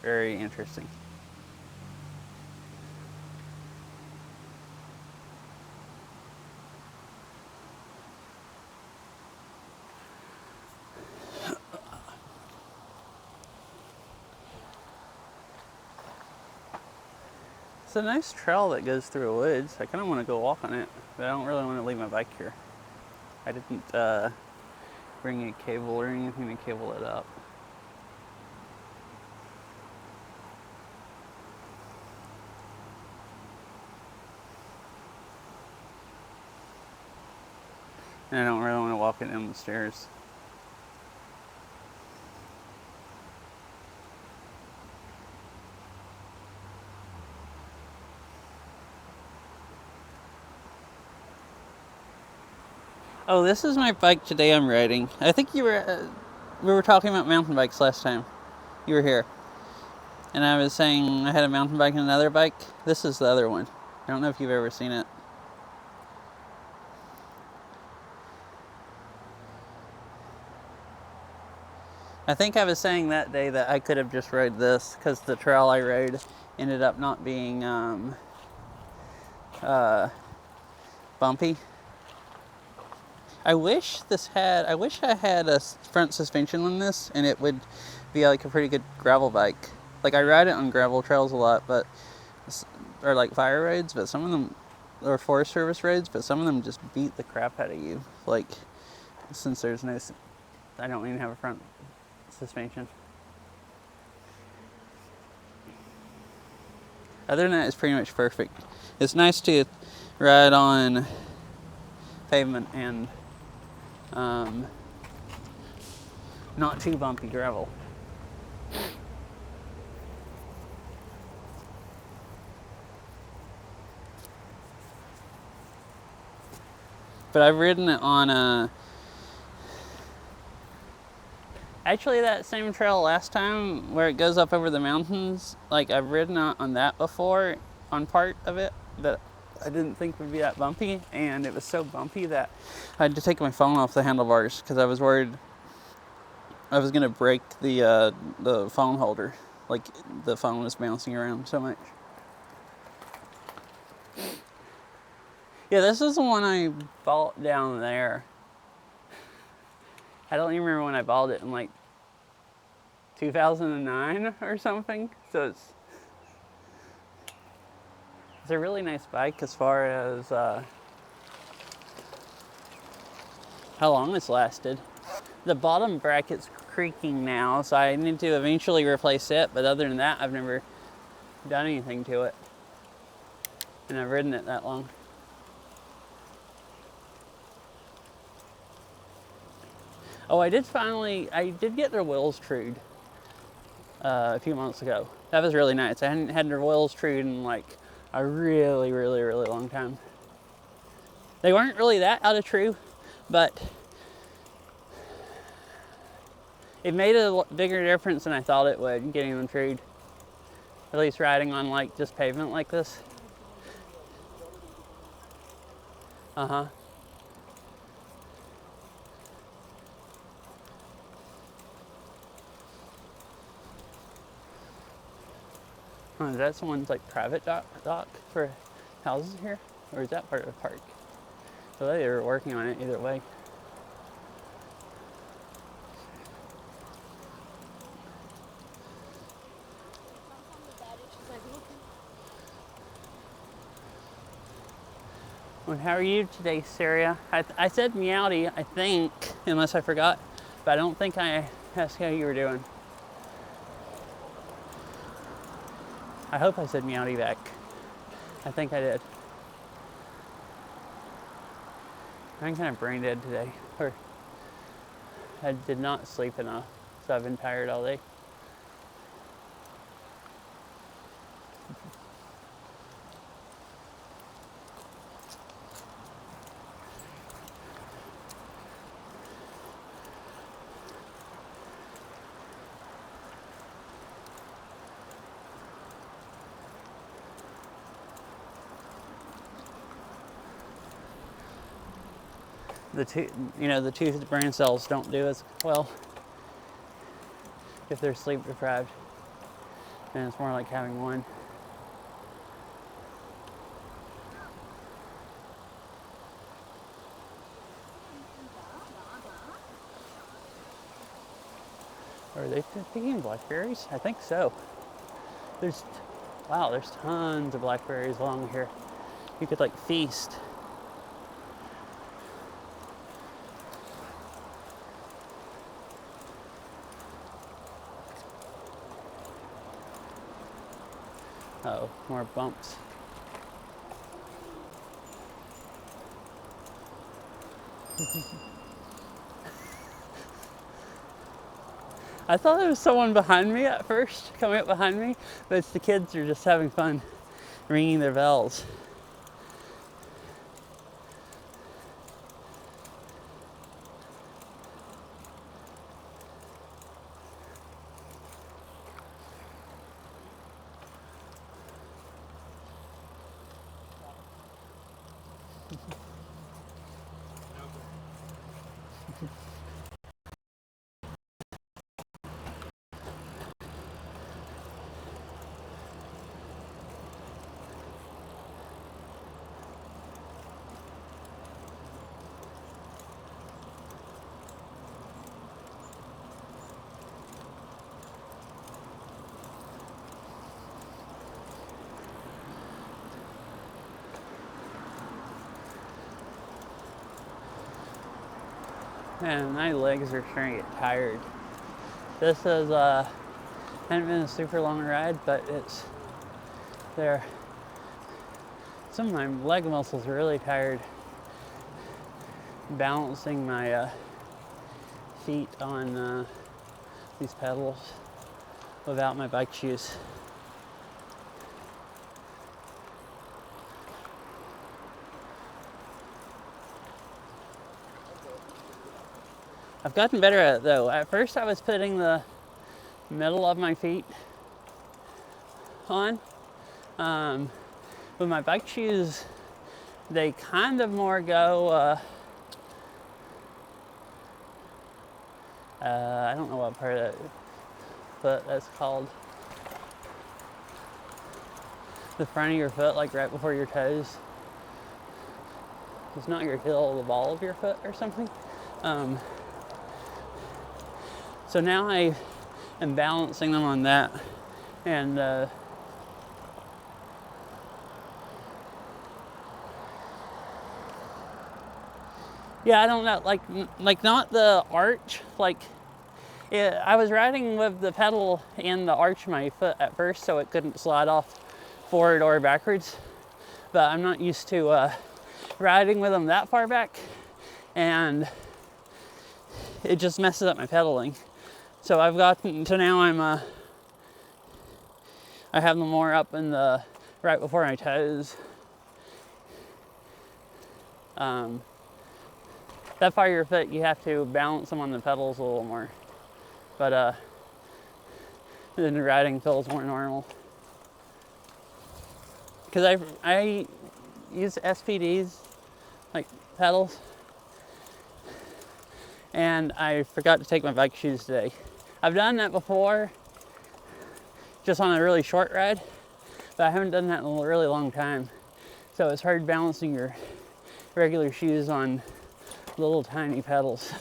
very interesting. It's a nice trail that goes through the woods. I kind of want to go walk on it, but I don't really want to leave my bike here. I didn't bring a cable or anything to cable it up. And I don't really want to walk it down the stairs. Oh, this is my bike today I'm riding. I think we were talking about mountain bikes last time. You were here. And I was saying I had a mountain bike and another bike. This is the other one. I don't know if you've ever seen it. I think I was saying that day that I could have just rode this because the trail I rode ended up not being bumpy. I wish I had a front suspension on this, and it would be like a pretty good gravel bike. Like, I ride it on gravel trails a lot, or like fire roads, but some of them, or Forest Service roads, but some of them just beat the crap out of you. Like, since I don't even have a front suspension. Other than that, it's pretty much perfect. It's nice to ride on pavement and not too bumpy gravel. But I've ridden it on actually that same trail last time where it goes up over the mountains. Like, I've ridden on that before on part of it that I didn't think would be that bumpy, and it was so bumpy that I had to take my phone off the handlebars because I was worried I was gonna break the phone holder. Like, the phone was bouncing around so much. Yeah, this is the one I bought down there. I don't even remember when I bought it, in like 2009 or something. So it's a really nice bike as far as how long it's lasted. The bottom bracket's creaking now, so I need to eventually replace it. But other than that, I've never done anything to it. And I've ridden it that long. Oh, I did get their wheels trued a few months ago. That was really nice. I hadn't had their wheels trued in like a really, really, really long time. They weren't really that out of true, but it made a bigger difference than I thought it would, getting them trued. At least riding on like just pavement like this. Uh-huh. Oh, is that someone's like private dock for houses here? Or is that part of the park? So they were working on it either way. Well, how are you today, Sarah? I said meowdy, I think, unless I forgot, but I don't think I asked how you were doing. I hope I said meowdy back. I think I did. I'm kind of brain dead today, or I did not sleep enough, so I've been tired all day. The two brain cells don't do as well if they're sleep deprived, and it's more like having one. Are they picking blackberries? I think so. There's tons of blackberries along here. You could like feast. Uh-oh, more bumps. I thought there was someone behind me at first, coming up behind me, but it's the kids who are just having fun ringing their bells. Man, my legs are starting to get tired. This is hasn't been a super long ride, but it's there. Some of my leg muscles are really tired. Balancing my feet on these pedals without my bike shoes. I've gotten better at it though. At first I was putting the middle of my feet on. With my bike shoes, they kind of more go, I don't know what part of the foot that's called. The front of your foot, like right before your toes. It's not your heel, the ball of your foot or something. So now I am balancing them on that, and Yeah, I don't know, like not the arch, like I was riding with the pedal and the arch of my foot at first, so it couldn't slide off forward or backwards. But I'm not used to riding with them that far back, and it just messes up my pedaling. So I've gotten to now I have them more up in the right before my toes. That part of your foot, you have to balance them on the pedals a little more. But then the riding feels more normal. Because I use SPDs, like pedals, and I forgot to take my bike shoes today. I've done that before, just on a really short ride, but I haven't done that in a really long time. So it's hard balancing your regular shoes on little tiny pedals.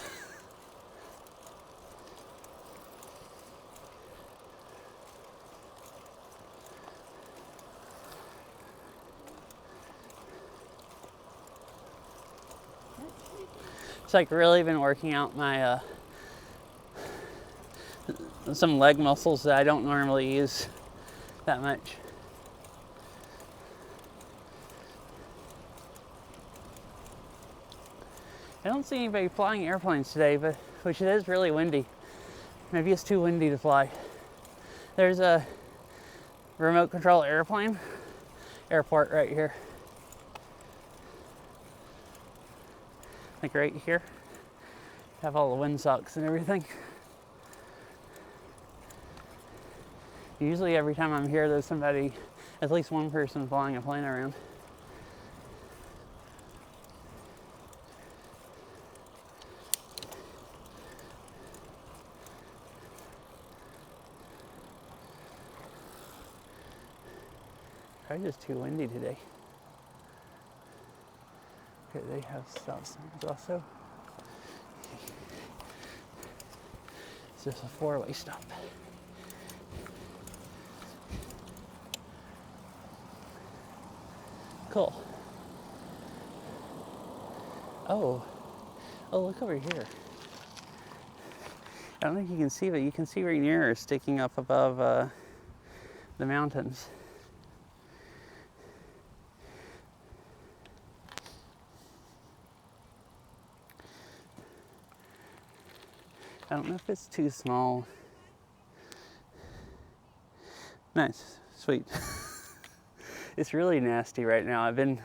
It's like really been working out my some leg muscles that I don't normally use that much. I don't see anybody flying airplanes today, but which it is really windy. Maybe it's too windy to fly. There's a remote control airplane airport right here. Like right here. Have all the windsocks and everything. Usually every time I'm here, there's somebody, at least one person flying a plane around. Probably just too windy today. Okay, they have stop signs also. It's just a four-way stop. Cool. Oh, look over here. I don't think you can see, but you can see Rainier sticking up above the mountains. I don't know if it's too small. Nice, sweet. It's really nasty right now. I've been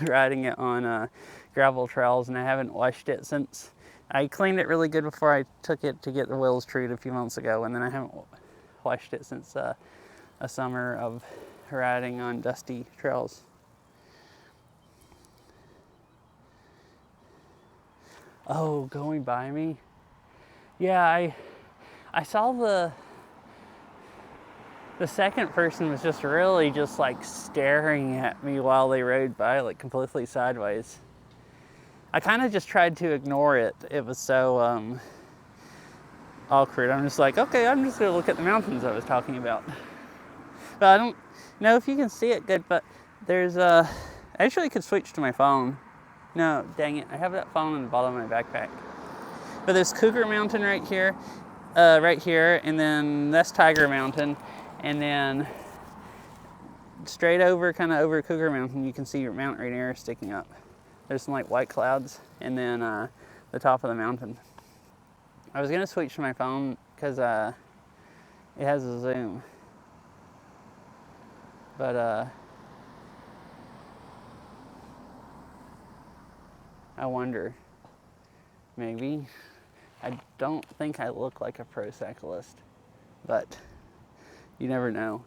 riding it on gravel trails, and I haven't washed it since. I cleaned it really good before I took it to get the wheels treated a few months ago, and then I haven't washed it since a summer of riding on dusty trails. Oh, going by me? Yeah, I saw the second person was just really just like staring at me while they rode by, like completely sideways. I kind of just tried to ignore it. It was so awkward. I'm just like, okay, I'm just gonna look at the mountains I was talking about. But I don't know if you can see it good, but there's I actually could switch to my phone. No, dang it, I have that phone in the bottom of my backpack. But there's Cougar Mountain right here, and then that's Tiger Mountain, and then straight over, kind of over Cougar Mountain, you can see your Mount Rainier sticking up. There's some like white clouds, and then the top of the mountain. I was gonna switch to my phone because it has a zoom, but I wonder, maybe. I don't think I look like a pro cyclist, but you never know.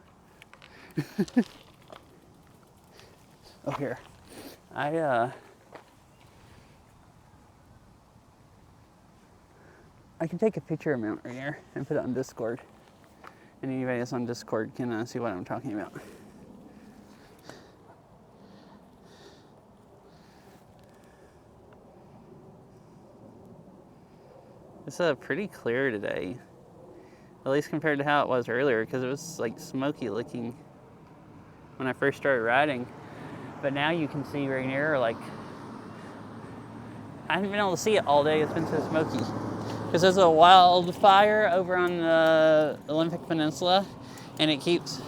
Oh, here. I can take a picture of Mount Rainier and put it on Discord. And anybody that's on Discord can see what I'm talking about. It's pretty clear today, at least compared to how it was earlier, because it was like smoky looking when I first started riding. But now you can see Rainier like I haven't been able to see it all day. It's been so smoky. Because there's a wildfire over on the Olympic Peninsula, and it keeps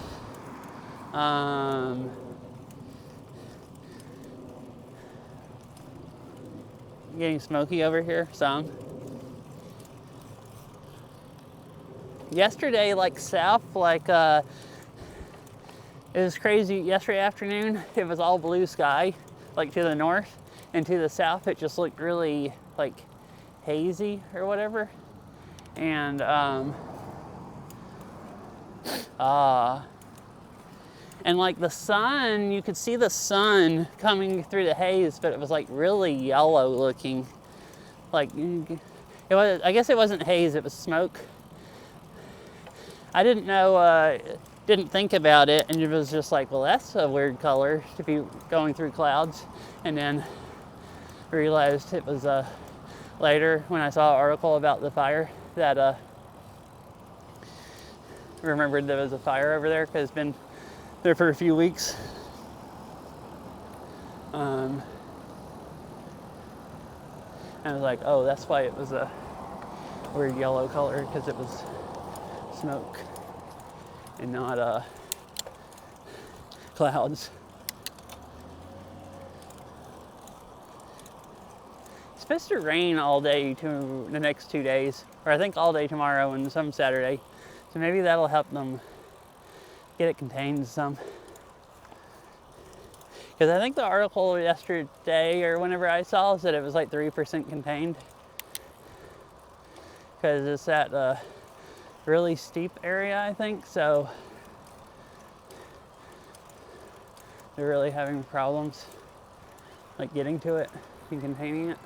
getting smoky over here some. Yesterday, like south, like it was crazy. Yesterday afternoon, it was all blue sky, like to the north, and to the south, it just looked really like hazy or whatever. And and like the sun, you could see the sun coming through the haze, but it was like really yellow looking. Like it was, I guess it wasn't haze, it was smoke. I didn't know, didn't think about it, and it was just like, well, that's a weird color to be going through clouds. And then realized it was later when I saw an article about the fire that remembered there was a fire over there because it's been there for a few weeks. And I was like, oh, that's why it was a weird yellow color, because it was smoke and not clouds. It's supposed to rain all day to the next 2 days, or I think all day tomorrow and some Saturday. So maybe that'll help them get it contained some. Because I think the article yesterday or whenever I saw said it was like 3% contained. Because it's at a really steep area, I think, so they're really having problems like getting to it and containing it.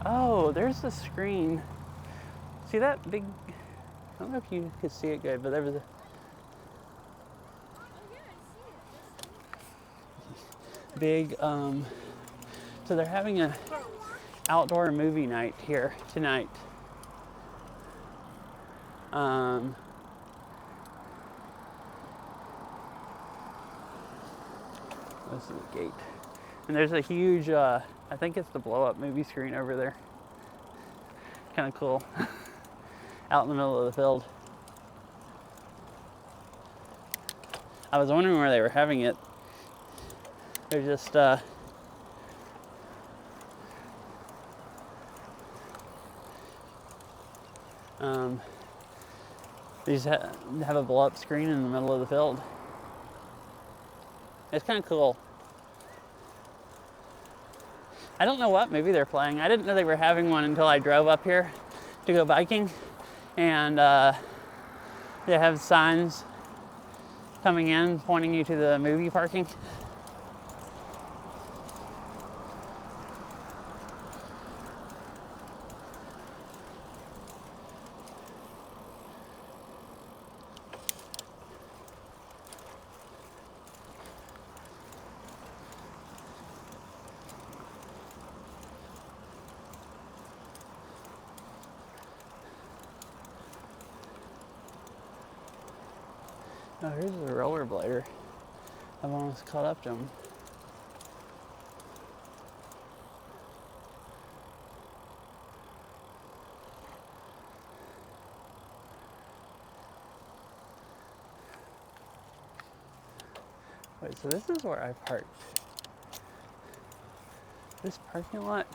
Oh, there's the screen. See that big, I don't know if you could see it good, but there was a big, so they're having a outdoor movie night here tonight. This is the gate. And there's a huge, I think it's the blow up movie screen over there. Kind of cool. Out in the middle of the field. I was wondering where they were having it. They're just, they just have a blow up screen in the middle of the field. It's kind of cool. I don't know what movie they're playing. I didn't know they were having one until I drove up here to go biking. And they have signs coming in pointing you to the movie parking. Oh, here's a rollerblader. I've almost caught up to him. Wait, so this is where I parked. This parking lot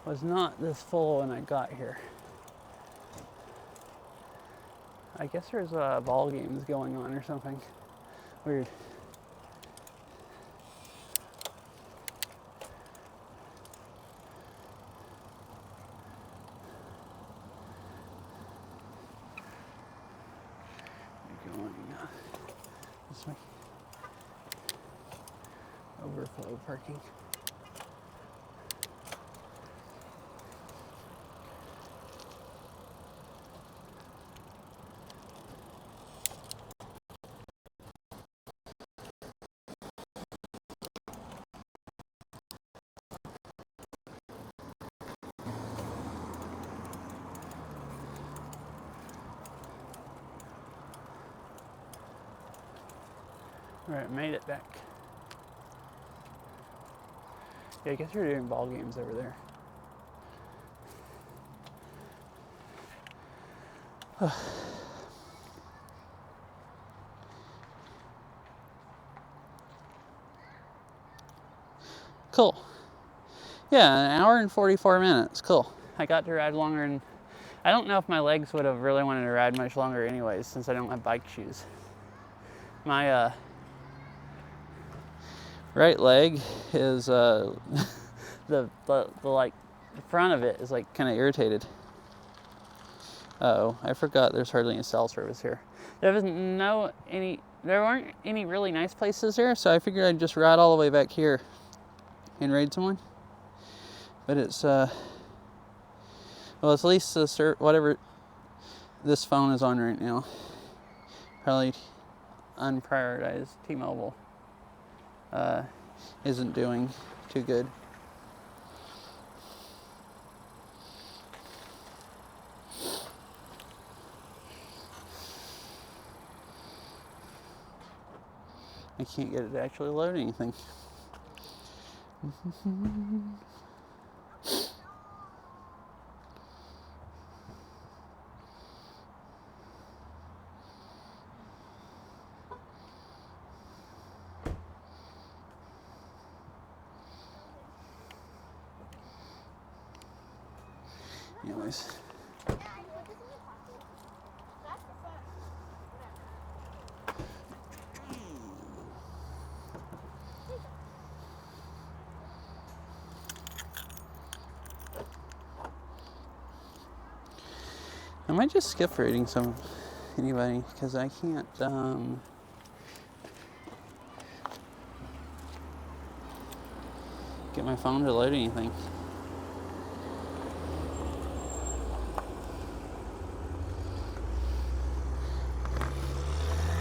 was not this full when I got here. I guess there's ball games going on or something. Weird. This way. Overflow parking. Alright, made it back. Yeah, I guess they're doing ball games over there. Cool. Yeah, an hour and 44 minutes. Cool. I got to ride longer, and I don't know if my legs would have really wanted to ride much longer anyways, since I don't have bike shoes. My right leg is the like the front of it is like kind of irritated. Uh-oh, I forgot there's hardly any cell service here. There weren't any really nice places here, so I figured I'd just ride all the way back here and raid someone. But it's well, at least whatever this phone is on right now, probably unprioritized T-Mobile, isn't doing too good. I can't get it to actually load anything. Anyways. I might just skip rating anybody, because I can't get my phone to load anything.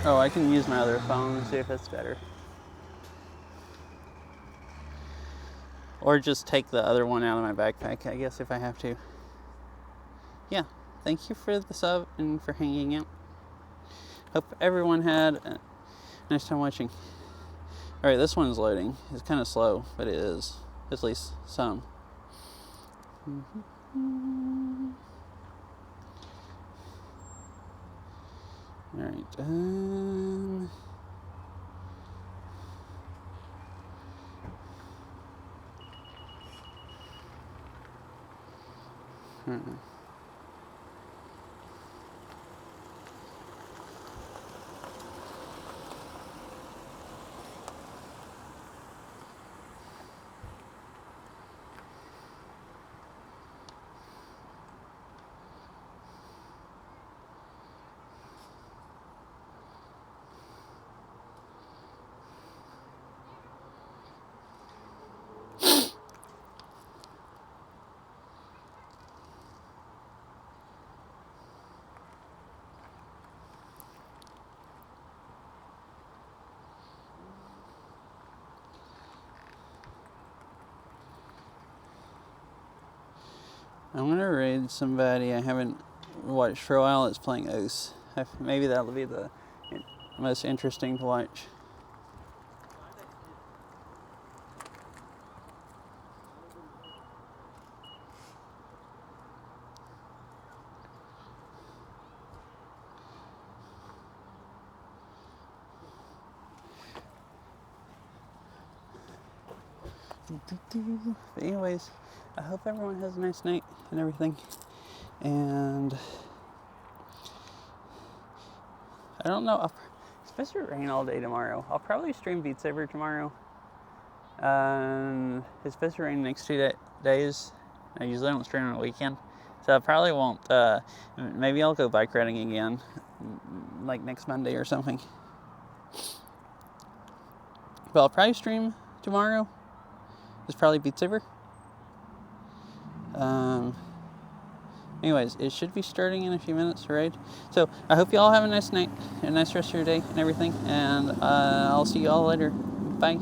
Oh, I can use my other phone and see if it's better. Or just take the other one out of my backpack, I guess, if I have to. Yeah, thank you for the sub and for hanging out. Hope everyone had a nice time watching. Alright, this one's loading. It's kind of slow, but it is. At least some. Alright, I'm gonna raid somebody I haven't watched for a while that's playing Oath. Maybe that'll be the most interesting to watch. But anyways, I hope everyone has a nice night and everything. And I don't know, it's supposed to rain all day tomorrow. I'll probably stream Beat Saber tomorrow. It's supposed to rain the next 2 days. I usually don't stream on the weekend. So I probably won't, maybe I'll go bike riding again, like next Monday or something. But I'll probably stream tomorrow. It's probably Beat Saber. Anyways, it should be starting in a few minutes, right? So I hope you all have a nice night, a nice rest of your day and everything. And I'll see you all later. Bye.